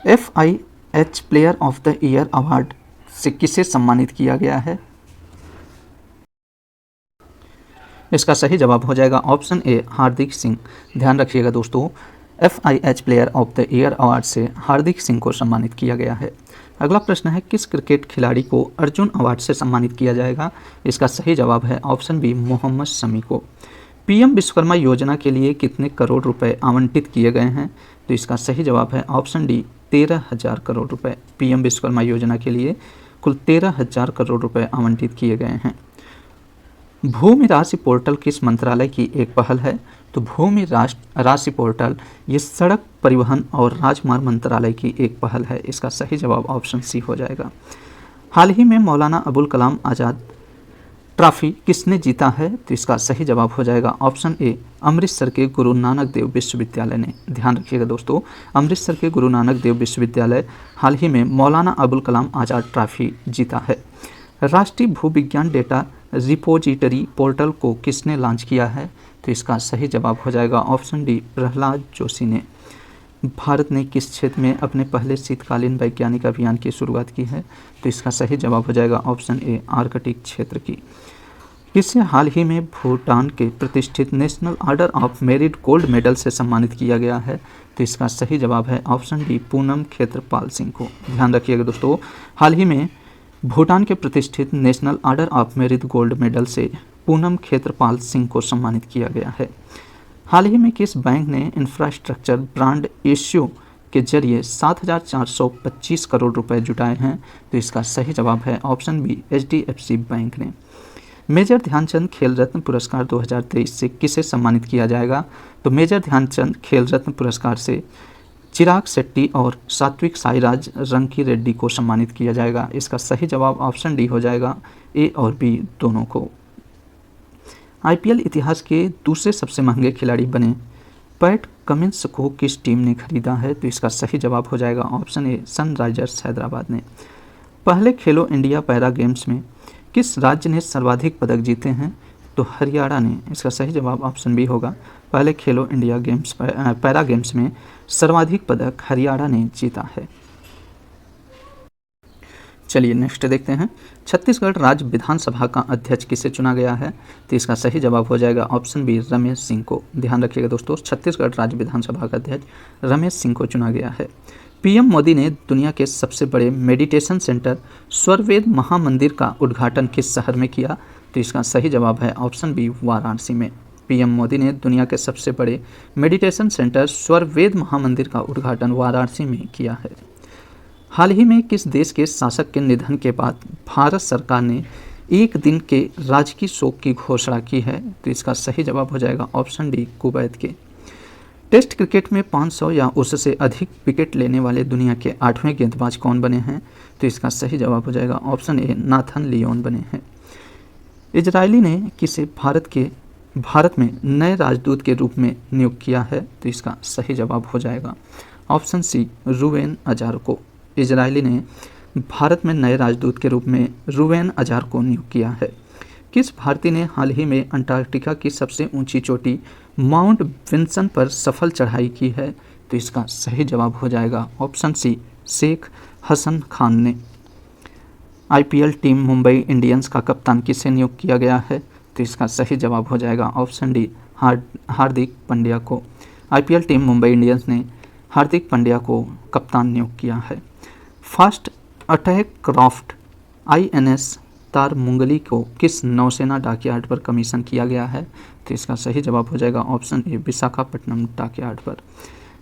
FIH player of the year award से किसे सम्मानित किया गया है? इसका सही जवाब हो जाएगा ऑप्शन ए, हार्दिक सिंह। ध्यान रखिएगा दोस्तों, FIH player of the year award से हार्दिक सिंह को सम्मानित किया गया है। अगला प्रश्न है, किस क्रिकेट खिलाड़ी को अर्जुन अवार्ड से सम्मानित किया जाएगा? इसका सही जवाब है ऑप्शन बी, मोहम्मद शमी को। PM विश्वकर्मा योजना के लिए कितने करोड़ रुपए आवंटित किए गए हैं? तो इसका सही जवाब है ऑप्शन डी, 13,000 करोड़ रुपए। PM विश्वकर्मा योजना के लिए कुल 13,000 करोड़ रुपए आवंटित किए गए हैं। भूमि राशि पोर्टल किस मंत्रालय की एक पहल है? तो भूमि राशि पोर्टल ये सड़क परिवहन और राजमार्ग मंत्रालय की एक पहल है। इसका सही जवाब ऑप्शन सी हो जाएगा। हाल ही में मौलाना अबुल कलाम आज़ाद ट्रॉफी किसने जीता है? तो इसका सही जवाब हो जाएगा ऑप्शन ए, अमृतसर के गुरु नानक देव विश्वविद्यालय ने। ध्यान रखिएगा दोस्तों, अमृतसर के गुरु नानक देव विश्वविद्यालय हाल ही में मौलाना अबुल कलाम आज़ाद ट्रॉफी जीता है। राष्ट्रीय भूविज्ञान डेटा रिपोजिटरी पोर्टल को किसने लॉन्च किया है? तो इसका सही जवाब हो जाएगा ऑप्शन डी, प्रहलाद जोशी ने। भारत ने किस क्षेत्र में अपने पहले शीतकालीन वैज्ञानिक अभियान की शुरुआत की है? तो इसका सही जवाब हो जाएगा ऑप्शन ए, आर्कटिक क्षेत्र की। किसे हाल ही में भूटान के प्रतिष्ठित national order of merit gold medal से सम्मानित किया गया है? तो इसका सही जवाब है ऑप्शन डी, पूनम खेत्रपाल सिंह को। ध्यान रखिएगा दोस्तों, हाल ही में भूटान के प्रतिष्ठित national order of merit gold medal से पूनम खेत्रपाल सिंह को सम्मानित किया गया है। हाल ही में किस बैंक ने इंफ्रास्ट्रक्चर ब्रांड इश्यू के जरिए 7,425 करोड़ रुपए जुटाए हैं। तो इसका सही जवाब है ऑप्शन बी, HDFC बैंक ने। मेजर ध्यानचंद खेल रत्न पुरस्कार 2023 से किसे सम्मानित किया जाएगा? तो मेजर ध्यानचंद खेल रत्न पुरस्कार से चिराग शेट्टी और सात्विक साईराज रंकी रेड्डी को सम्मानित किया जाएगा। इसका सही जवाब ऑप्शन डी हो जाएगा, ए और बी दोनों को। IPL इतिहास के दूसरे सबसे महंगे खिलाड़ी बने पैट कमिंस को किस टीम ने खरीदा है? तो इसका सही जवाब हो जाएगा ऑप्शन ए, सनराइजर्स हैदराबाद ने। पहले खेलो इंडिया पैरा गेम्स में किस राज्य ने सर्वाधिक पदक जीते हैं? तो हरियाणा ने। इसका सही जवाब ऑप्शन बी होगा। पहले खेलो इंडिया गेम्स पैरा गेम्स में सर्वाधिक पदक हरियाणा ने जीता है। चलिए नेक्स्ट देखते हैं, छत्तीसगढ़ राज्य विधानसभा का अध्यक्ष किसे चुना गया है? तो इसका सही जवाब हो जाएगा ऑप्शन बी, रमेश सिंह को। ध्यान रखिएगा दोस्तों, छत्तीसगढ़ राज्य विधानसभा का अध्यक्ष रमेश सिंह को चुना गया है। PM मोदी ने दुनिया के सबसे बड़े मेडिटेशन सेंटर स्वरवेद महामंदिर का उद्घाटन किस शहर में किया? तो इसका सही जवाब है ऑप्शन बी, वाराणसी में। PM मोदी ने दुनिया के सबसे बड़े मेडिटेशन सेंटर स्वरवेद महामंदिर का उद्घाटन वाराणसी में किया है। हाल ही में किस देश के शासक के निधन के बाद भारत सरकार ने एक दिन के राजकीय शोक की घोषणा की है? तो इसका सही जवाब हो जाएगा ऑप्शन डी, कुवैत के। टेस्ट क्रिकेट में 500 या उससे अधिक विकेट लेने वाले दुनिया के 8वें गेंदबाज कौन बने हैं? तो इसका सही जवाब हो जाएगा ऑप्शन ए, नाथन लियोन बने हैं। इजरायली ने किसे भारत में नए राजदूत के रूप में नियुक्त किया है? तो इसका सही जवाब हो जाएगा ऑप्शन सी, रूवेन अजार को। इजरायली ने भारत में नए राजदूत के रूप में रूवेन अजार को नियुक्त किया है। किस भारतीय ने हाल ही में अंटार्कटिका की सबसे ऊंची चोटी माउंट विंसन पर सफल चढ़ाई की है? तो इसका सही जवाब हो जाएगा ऑप्शन सी, शेख हसन खान ने। IPL टीम मुंबई इंडियंस का कप्तान किसे नियुक्त किया गया है? तो इसका सही जवाब हो जाएगा ऑप्शन डी, हार्दिक पांड्या को। IPL टीम मुंबई इंडियंस ने हार्दिक पांड्या को कप्तान नियुक्त किया है। फास्ट अटैक क्राफ्ट INS तारमुंगली को किस नौसेना डॉकयार्ड पर कमीशन किया गया है? तो इसका सही जवाब हो जाएगा ऑप्शन ए, विशाखापट्टनम डॉकयार्ड पर।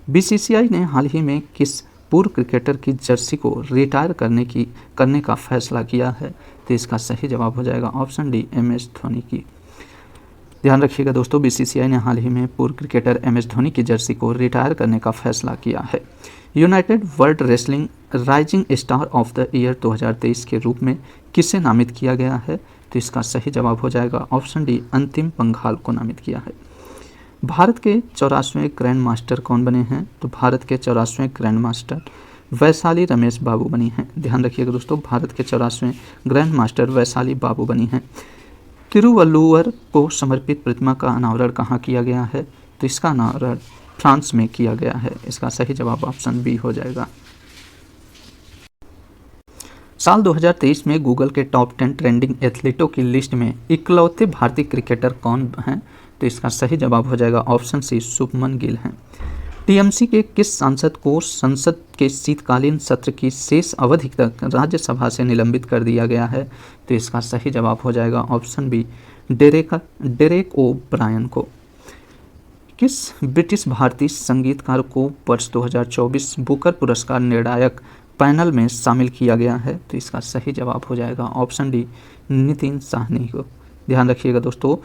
BCCI ने हाल ही में किस पूर्व क्रिकेटर की जर्सी को रिटायर करने का फैसला किया है? तो इसका सही जवाब हो जाएगा ऑप्शन डी, MS धोनी की। ध्यान रखिएगा दोस्तों, BCCI ने हाल ही में पूर्व क्रिकेटर MS धोनी की जर्सी को रिटायर करने का फैसला किया है। United world wrestling rising star of the year 2023 के रूप में किसे नामित किया गया है? तो इसका सही जवाब हो जाएगा ऑप्शन डी, अंतिम पंघाल को नामित किया है। भारत के 84वें ग्रैंड मास्टर कौन बने हैं? तो भारत के 84वें ग्रैंड मास्टर वैशाली रमेश बाबू बनी हैं। ध्यान रखिएगा दोस्तों, भारत के 84वें ग्रैंड मास्टर वैशाली बाबू बनी हैं। तिरुवल्लुवर को समर्पित प्रतिमा का अनावरण कहाँ किया गया है? तो इसका अनावरण फ्रांस में किया गया है। इसका सही जवाब ऑप्शन बी हो जाएगा। साल 2023 में गूगल के टॉप 10 ट्रेंडिंग एथलीटों की लिस्ट में इकलौते भारतीय क्रिकेटर कौन हैं? तो इसका सही जवाब हो जाएगा ऑप्शन सी, शुभमन गिल हैं। TMC के किस सांसद को संसद के शीतकालीन सत्र की शेष अवधि तक राज्यसभा से निलंबित कर दिया गया है? तो इसका सही जवाब हो जाएगा ऑप्शन बी, डेरेक ओ ब्रायन को। किस ब्रिटिश भारतीय संगीतकार को वर्ष 2024 बुकर पुरस्कार निर्णायक पैनल में शामिल किया गया है? तो इसका सही जवाब हो जाएगा ऑप्शन डी, नितिन साहनी को। ध्यान रखिएगा दोस्तों,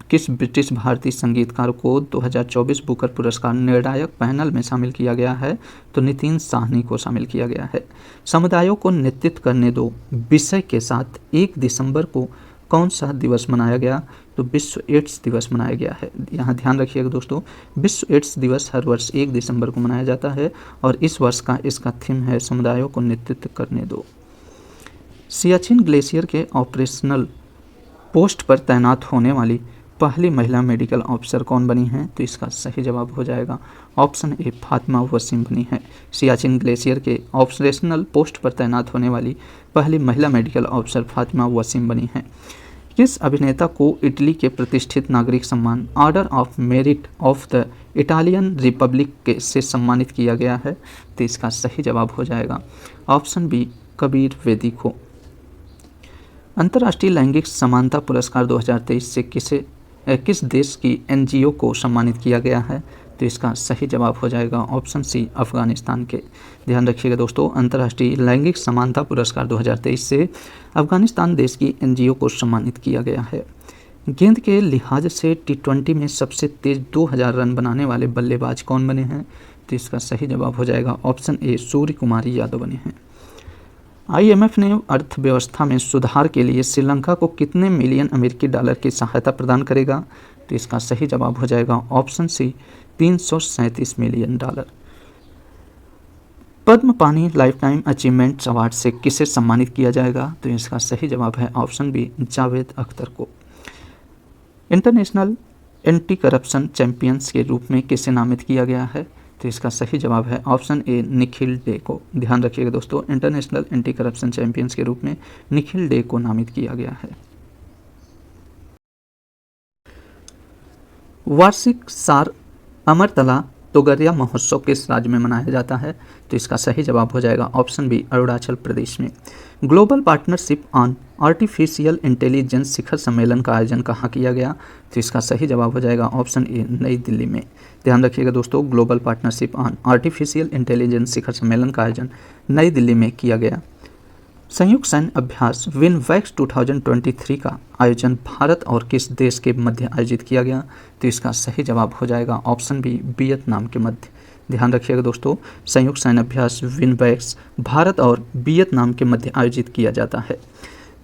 किस ब्रिटिश भारतीय संगीतकार को 2024 बुकर पुरस्कार निर्णायक पैनल में शामिल किया गया है? तो नितिन साहनी को शामिल किया गया है। समुदायों को नेतृत्व करने दो विषय के साथ 1 दिसंबर को कौन सा दिवस मनाया गया? तो विश्व एड्स दिवस मनाया गया है। यहाँ ध्यान रखिएगा दोस्तों, विश्व एड्स दिवस हर वर्ष 1 दिसंबर को मनाया जाता है और इस वर्ष का इसका थीम है समुदायों को नेतृत्व करने दो। सियाचिन ग्लेशियर के ऑपरेशनल पोस्ट पर तैनात होने वाली पहली महिला मेडिकल ऑफिसर कौन बनी हैं? तो इसका सही जवाब हो जाएगा ऑप्शन ए, फातिमा वसीम बनी है। सियाचिन ग्लेशियर के ऑपरेशनल पोस्ट पर तैनात होने वाली पहली महिला मेडिकल ऑफिसर फातिमा वसीम बनी हैं। किस अभिनेता को इटली के प्रतिष्ठित नागरिक सम्मान order of merit of the Italian Republic से सम्मानित किया गया है? तो इसका सही जवाब हो जाएगा ऑप्शन बी, कबीर वेदी को। अंतर्राष्ट्रीय लैंगिक समानता पुरस्कार 2023 से किस देश की NGO को सम्मानित किया गया है? तो इसका सही जवाब हो जाएगा ऑप्शन सी अफगानिस्तान के। ध्यान रखिएगा दोस्तों, अंतर्राष्ट्रीय लैंगिक समानता पुरस्कार 2023 से अफगानिस्तान देश की एनजीओ को सम्मानित किया गया है। गेंद के लिहाज से टी20 में सबसे तेज 2000 रन बनाने वाले बल्लेबाज कौन बने हैं? तो इसका सही जवाब हो जाएगा ऑप्शन ए सूर्य कुमार यादव बने हैं। आईएमएफ ने अर्थव्यवस्था में सुधार के लिए श्रीलंका को कितने मिलियन अमेरिकी डॉलर की सहायता प्रदान करेगा? तो इसका सही जवाब हो जाएगा ऑप्शन सी 337 मिलियन डॉलर। पद्म पानी लाइफ टाइम अचीवमेंट अवार्ड से किसे सम्मानित किया जाएगा? तो इसका सही जवाब है ऑप्शन बी जावेद अख्तर को। इंटरनेशनल एंटी करप्शन चैंपियंस के रूप में किसे नामित किया गया है? तो इसका सही जवाब है ऑप्शन ए निखिल डे को। ध्यान रखिएगा दोस्तों, इंटरनेशनल एंटी करप्शन चैंपियंस के रूप में निखिल डे को नामित किया गया है। वार्षिक सार अमरतला तोगरिया महोत्सव किस राज्य में मनाया जाता है? तो इसका सही जवाब हो जाएगा ऑप्शन बी अरुणाचल प्रदेश में। Global partnership on artificial intelligence शिखर सम्मेलन का आयोजन कहाँ किया गया? तो इसका सही जवाब हो जाएगा ऑप्शन ए नई दिल्ली में। ध्यान रखिएगा दोस्तों, global partnership on artificial intelligence शिखर सम्मेलन का आयोजन नई दिल्ली में किया गया। संयुक्त सैन्य अभ्यास विनवैक्स 2023 का आयोजन भारत और किस देश के मध्य आयोजित किया गया? तो इसका सही जवाब हो जाएगा ऑप्शन बी वियतनाम के मध्य। ध्यान रखिएगा दोस्तों, संयुक्त सैन्य अभ्यास विनवैक्स भारत और वियतनाम के मध्य आयोजित किया जाता है।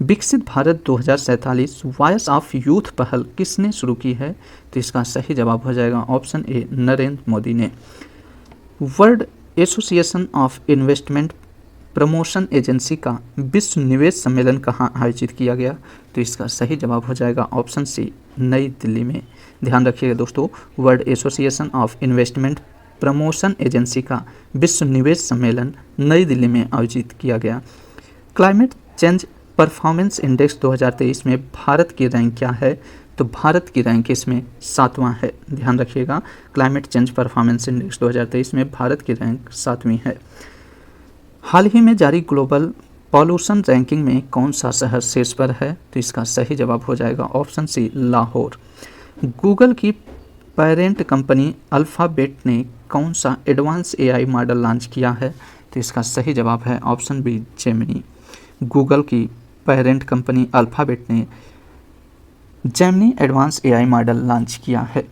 विकसित भारत 2047 वॉयस ऑफ यूथ पहल किसने शुरू की है? तो इसका सही जवाब हो जाएगा ऑप्शन ए नरेंद्र मोदी ने। World association of investment promotion agency का विश्व निवेश सम्मेलन कहाँ आयोजित किया गया? तो इसका सही जवाब हो जाएगा ऑप्शन सी नई दिल्ली में। ध्यान रखिएगा दोस्तों, world association of investment promotion agency का विश्व निवेश सम्मेलन नई दिल्ली में आयोजित किया गया। क्लाइमेट चेंज परफॉर्मेंस इंडेक्स 2023 में भारत की रैंक क्या है? तो भारत की रैंक इसमें 7वां है। ध्यान रखिएगा, क्लाइमेट चेंज परफॉर्मेंस इंडेक्स 2023 में भारत की रैंक 7वीं है। हाल ही में जारी ग्लोबल पॉल्यूशन रैंकिंग में कौन सा शहर शीर्ष पर है? तो इसका सही जवाब हो जाएगा ऑप्शन सी लाहौर। गूगल की पेरेंट कंपनी अल्फ़ाबेट ने कौन सा एडवांस एआई मॉडल लॉन्च किया है? तो इसका सही जवाब है ऑप्शन बी जेमिनी। गूगल की पेरेंट कंपनी अल्फ़ाबेट ने Gemini advance AI model launch किया है।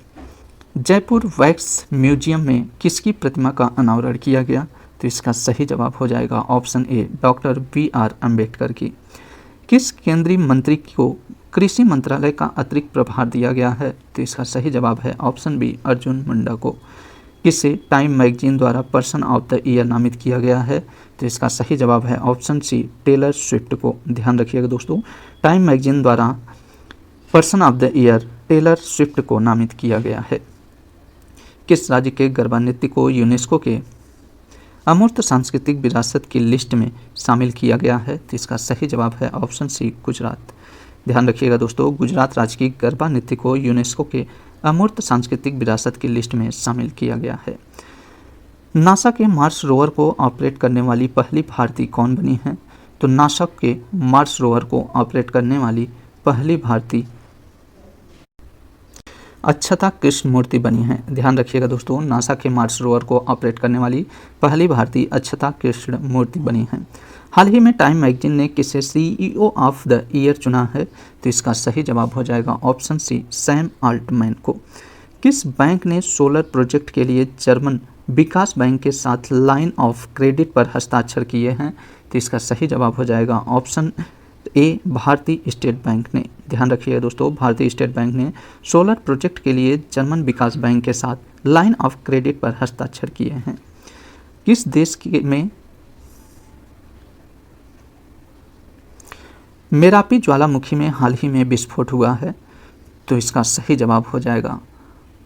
जयपुर वैक्स म्यूजियम में किसकी प्रतिमा का अनावरण किया गया? तो इसका सही जवाब हो जाएगा option A doctor BR Ambedkar की। किस केंद्रीय मंत्री को कृषि मंत्रालय का अतिरिक्त प्रभार दिया गया है? तो इसका सही जवाब है ऑप्शन बी अर्जुन मुंडा को। किसे टाइम मैगजीन द्वारा पर्सन ऑफ द ईयर नामित किया गया है? तो इसका सही जवाब है ऑप्शन सी टेलर स्विफ्ट को। ध्यान रखिएगा दोस्तों, टाइम मैगजीन द्वारा person of the year Taylor Swift को नामित किया गया है। किस राज्य के गरबा नृत्य को यूनेस्को के अमूर्त सांस्कृतिक विरासत की लिस्ट में शामिल किया गया है? तो इसका सही जवाब है ऑप्शन सी गुजरात। ध्यान रखिएगा दोस्तों, गुजरात राज्य की गरबा नृत्य को यूनेस्को के अमूर्त सांस्कृतिक विरासत की लिस्ट में शामिल किया गया है। नासा के मार्स रोवर को ऑपरेट करने वाली पहली भारतीय कौन बनी है? तो नासा के मार्स रोवर को ऑपरेट करने वाली पहली भारतीय अक्षता कृष्णमूर्ति बनी है। ध्यान रखिएगा दोस्तों, नासा के मार्स रोवर को ऑपरेट करने वाली पहली भारतीय अक्षता कृष्णमूर्ति बनी है। हाल ही में टाइम मैगजीन ने किसे CEO ऑफ द ईयर चुना है? तो इसका सही जवाब हो जाएगा ऑप्शन सी सैम आल्टमैन को। किस बैंक ने सोलर प्रोजेक्ट के लिए जर्मन विकास बैंक के साथ लाइन ऑफ क्रेडिट पर हस्ताक्षर किए हैं? तो इसका सही जवाब हो जाएगा ऑप्शन ए भारतीय स्टेट बैंक ने। ध्यान रखिएगा दोस्तों, भारतीय स्टेट बैंक ने सोलर प्रोजेक्ट के लिए जर्मन विकास बैंक के साथ लाइन ऑफ क्रेडिट पर हस्ताक्षर किए हैं। किस देश में मेरापी ज्वालामुखी में हाल ही में विस्फोट हुआ है? तो इसका सही जवाब हो जाएगा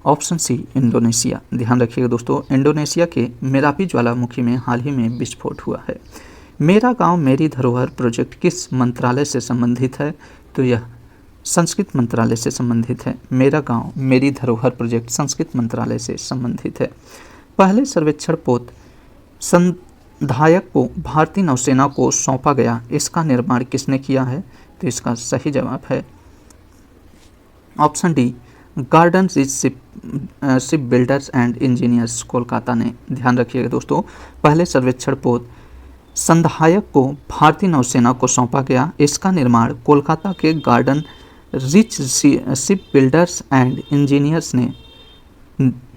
ऑप्शन सी इंडोनेशिया। ध्यान रखिएगा दोस्तों, इंडोनेशिया के मेरापी ज्वालामुखी में हाल ही में विस्फोट हुआ है। मेरा गांव मेरी धरोहर प्रोजेक्ट किस मंत्रालय से संबंधित है? तो यह संस्कृत मंत्रालय से संबंधित है। मेरा गांव मेरी धरोहर प्रोजेक्ट संस्कृत मंत्रालय से संबंधित है। पहले सर्वेक्षण पोत संधायक को भारतीय नौसेना को सौंपा गया, इसका निर्माण किसने किया है? तो इसका सही जवाब है option D garden rich ship builders and engineers Kolkata ने, ध्यान रखिएगा दोस्तों, पहले सर्वेक्षण पोत संधायक को भारतीय नौसेना को सौंपा गया। इसका निर्माण कोलकाता के garden rich ship builders and engineers ने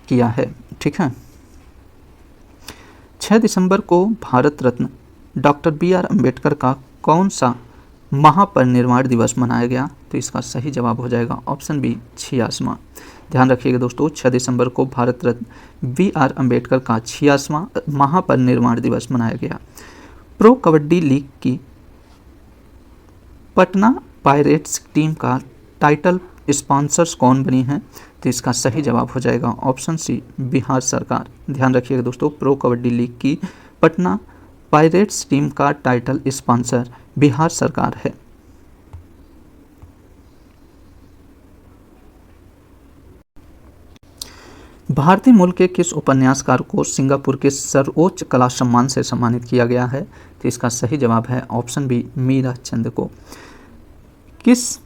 किया है। ठीक है। 6 दिसंबर को भारत रत्न डॉक्टर बी.आर. अम्बेडकर का कौन सा महापरिनिर्वाण दिवस मनाया गया? तो इसका सही जवाब हो जाएगा ऑप्शन बी 86वां। ध्यान रखिएगा दोस्तों, 6 दिसंबर को भारत रत्न बी.आर. अम्बेडकर का 86वां महापरिनिर्वाण दिवस मनाया गया। प्रो कबड्डी लीग की पटना पायरेट्स टीम का टाइटल स्पॉन्सर्स कौन बनी है? तो इसका सही जवाब हो जाएगा ऑप्शन सी बिहार सरकार। ध्यान रखिएगा दोस्तों, प्रो कबड्डी लीग की पटना पायरेट्स टीम का टाइटल स्पॉन्सर बिहार सरकार है। भारतीय मूल के किस उपन्यासकार को सिंगापुर के सर्वोच्च कला सम्मान से सम्मानित किया गया है? तो इसका सही जवाब है ऑप्शन बी मीरा चंद को। किस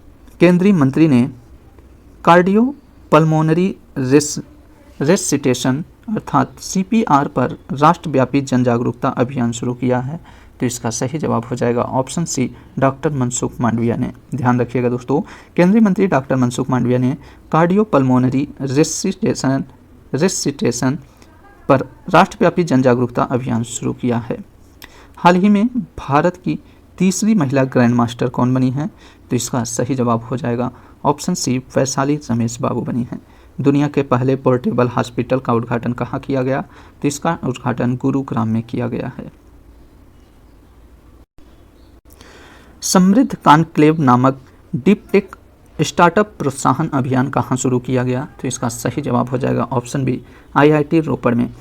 केंद्रीय मंत्री ने कार्डियो पल्मोनरी रेसिटेशन अर्थात सीपीआर पर राष्ट्रव्यापी जन जागरूकता अभियान शुरू किया है? तो इसका सही जवाब हो जाएगा option C doctor Mansukh Mandaviya ने। ध्यान रखिएगा दोस्तों, केंद्रीय मंत्री डॉक्टर मनसुख मांडविया ने कार्डियो पल्मोनरी रेसिटेशन पर राष्ट्रव्यापी जन जागरूकता अभियान शुरू किया है। हाल ही में भारत की तीसरी महिला ग्रैंड मास्टर कौन बनी है? तो इसका सही जवाब हो जाएगा ऑप्शन सी वैशाली रमेश बाबू बनी है। दुनिया के पहले पोर्टेबल हॉस्पिटल का उद्घाटन कहाँ किया गया? तो इसका उद्घाटन गुरुग्राम में किया गया है। समृद्ध कॉन्क्लेव नामक डीप टेक स्टार्टअप प्रोत्साहन अभियान कहाँ शुरू किया गया? तो इसका सही जवाब हो जाएगा ऑप्शन बी आईआईटी रोपड़ में।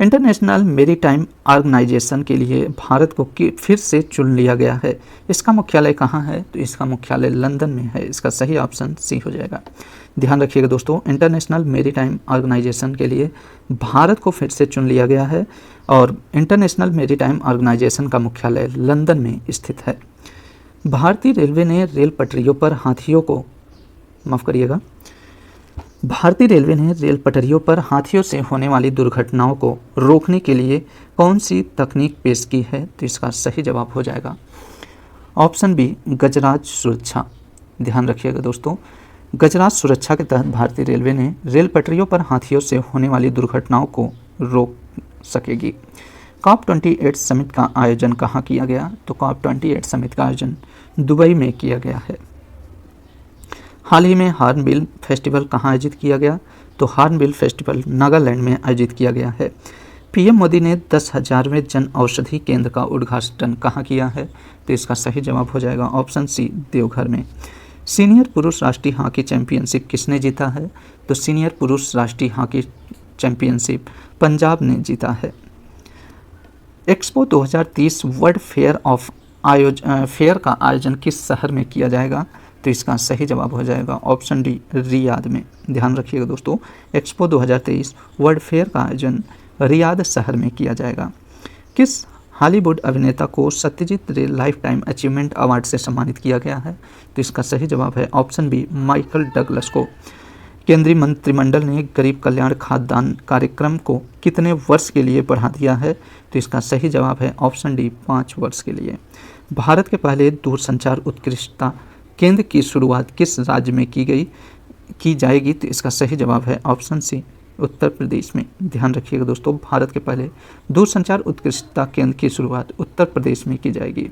इंटरनेशनल मेरीटाइम ऑर्गेनाइजेशन के लिए भारत को फिर से चुन लिया गया है। इसका मुख्यालय कहाँ है? तो इसका मुख्यालय लंदन में है। इसका सही ऑप्शन सी हो जाएगा। ध्यान रखिएगा दोस्तों, इंटरनेशनल मेरीटाइम ऑर्गेनाइजेशन के लिए भारत को फिर से चुन लिया गया है और इंटरनेशनल मेरीटाइम ऑर्गेनाइजेशन का मुख्यालय लंदन में स्थित है। भारतीय रेलवे ने रेल पटरियों पर हाथियों से होने वाली दुर्घटनाओं को रोकने के लिए कौन सी तकनीक पेश की है? तो इसका सही जवाब हो जाएगा ऑप्शन बी गजराज सुरक्षा। ध्यान रखिएगा दोस्तों, गजराज सुरक्षा के तहत भारतीय रेलवे ने रेल पटरियों पर हाथियों से होने वाली दुर्घटनाओं को रोक सकेगी। COP28 समिट का आयोजन कहाँ किया गया? तो COP28 समिट का आयोजन दुबई में किया गया है। हाल ही में हॉर्नबिल फेस्टिवल कहाँ आयोजित किया गया? तो हॉर्नबिल फेस्टिवल नागालैंड में आयोजित किया गया है। पीएम मोदी ने 10,000वें जन औषधि केंद्र का उद्घाटन कहाँ किया है? तो इसका सही जवाब हो जाएगा ऑप्शन सी देवघर में। सीनियर पुरुष राष्ट्रीय हॉकी चैंपियनशिप किसने जीता है? तो सीनियर पुरुष राष्ट्रीय हॉकी चैंपियनशिप पंजाब ने जीता है। एक्सपो 2030 वर्ल्ड फेयर का आयोजन किस शहर में किया जाएगा? तो इसका सही जवाब हो जाएगा ऑप्शन डी रियाद में। ध्यान रखिएगा दोस्तों, एक्सपो 2023 वर्ल्ड फेयर का आयोजन रियाद शहर में किया जाएगा। किस हॉलीवुड अभिनेता को सत्यजीत रे लाइफ टाइम अचीवमेंट अवार्ड से सम्मानित किया गया है? तो इसका सही जवाब है ऑप्शन बी माइकल डगलस को। केंद्रीय मंत्रिमंडल ने गरीब कल्याण खाद्यान्न कार्यक्रम को कितने वर्ष के लिए बढ़ा दिया है? तो इसका सही जवाब है ऑप्शन डी 5 वर्ष के लिए। भारत के पहले दूरसंचार उत्कृष्टता केंद्र की शुरुआत किस राज्य में की जाएगी? तो इसका सही जवाब है ऑप्शन सी उत्तर प्रदेश में। ध्यान रखिएगा दोस्तों, भारत के पहले दूरसंचार उत्कृष्टता केंद्र की शुरुआत उत्तर प्रदेश में की जाएगी।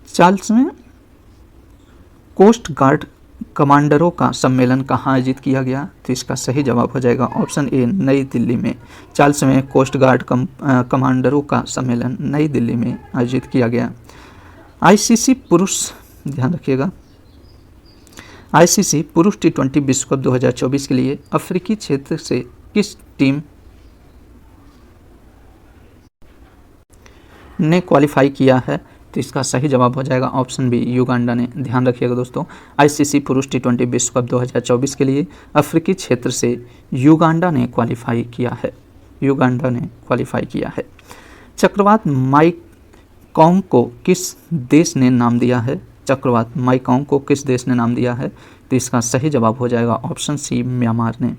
40वें कोस्ट गार्ड कमांडरों का सम्मेलन कहाँ आयोजित किया गया? तो इसका सही जवाब हो जाएगा ऑप्शन ए नई दिल्ली में। 40वें कोस्ट गार्ड कमांडरों का सम्मेलन नई दिल्ली में आयोजित किया गया। आईसीसी पुरुष, ध्यान रखिएगा, आईसीसी पुरुष T20 विश्व कप 2024 के लिए अफ्रीकी क्षेत्र से किस टीम ने क्वालिफाई किया है? तो इसका सही जवाब हो जाएगा ऑप्शन बी युगांडा ने। ध्यान रखिएगा दोस्तों, आईसीसी पुरुष T20 विश्व कप 2024 के लिए अफ्रीकी क्षेत्र से युगांडा ने क्वालिफाई किया है। चक्रवात माईकॉन्ग को किस देश ने नाम दिया है? चक्रवात माईकॉन्ग को किस देश ने नाम दिया है? तो इसका सही जवाब हो जाएगा ऑप्शन सी म्यांमार ने।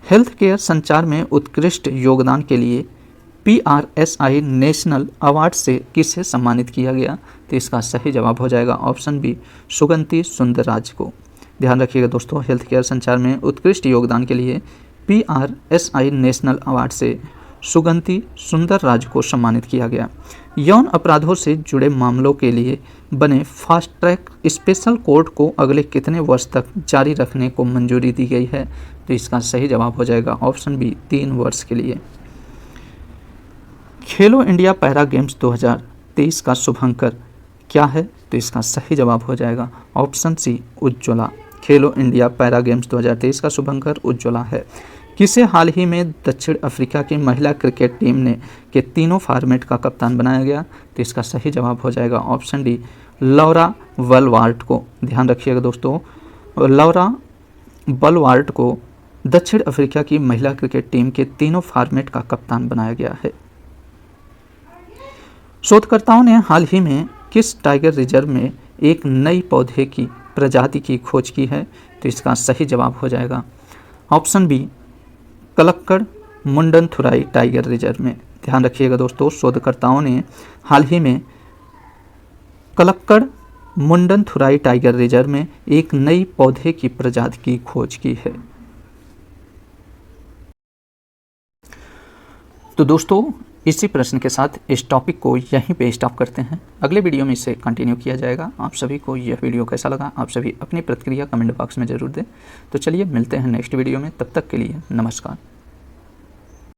हेल्थ केयर संचार में उत्कृष्ट योगदान के लिए PRSI नेशनल अवार्ड से किसे सम्मानित किया गया? तो इसका सही जवाब हो जाएगा ऑप्शन बी सुगंति सुंदरराज को। ध्यान रखिएगा दोस्तों, हेल्थ केयर संचार में उत्कृष्ट योगदान के लिए PRSI नेशनल अवार्ड से सुगंति सुंदरराज को सम्मानित किया गया। यौन अपराधों से जुड़े मामलों के लिए बने फास्ट ट्रैक स्पेशल कोर्ट को अगले कितने वर्ष तक जारी रखने को मंजूरी दी गई है? तो इसका सही जवाब हो जाएगा ऑप्शन बी 3 वर्ष के लिए। खेलो इंडिया पैरा गेम्स 2023 का शुभंकर क्या है? तो इसका सही जवाब हो जाएगा ऑप्शन सी उज्ज्वला। खेलो इंडिया पैरा गेम्स 2023 का शुभंकर उज्ज्वला है। किसे हाल ही में दक्षिण अफ्रीका की महिला क्रिकेट टीम ने के तीनों फॉर्मेट का कप्तान बनाया गया? तो इसका सही जवाब हो जाएगा ऑप्शन डी लौरा बलवार्ट को। ध्यान रखिएगा दोस्तों, लौरा बलवार्ट को दक्षिण अफ्रीका की महिला क्रिकेट टीम के तीनों फॉर्मेट का कप्तान बनाया गया है। शोधकर्ताओं ने हाल ही में किस टाइगर रिजर्व में एक नई पौधे की प्रजाति की खोज की है? तो इसका सही जवाब हो जाएगा option B Kalakkad Mundanthurai tiger reserve में। ध्यान रखिएगा दोस्तों, शोधकर्ताओं ने हाल ही में कलक्कड़ मुंडनथुराई टाइगर रिजर्व में एक नई पौधे की प्रजाति की खोज की है। तो दोस्तों, इसी प्रश्न के साथ इस टॉपिक को यहीं पे स्टॉप करते हैं। अगले वीडियो में इसे कंटिन्यू किया जाएगा। आप सभी को यह वीडियो कैसा लगा, आप सभी अपनी प्रतिक्रिया कमेंट बॉक्स में ज़रूर दें। तो चलिए मिलते हैं नेक्स्ट वीडियो में, तब तक के लिए नमस्कार।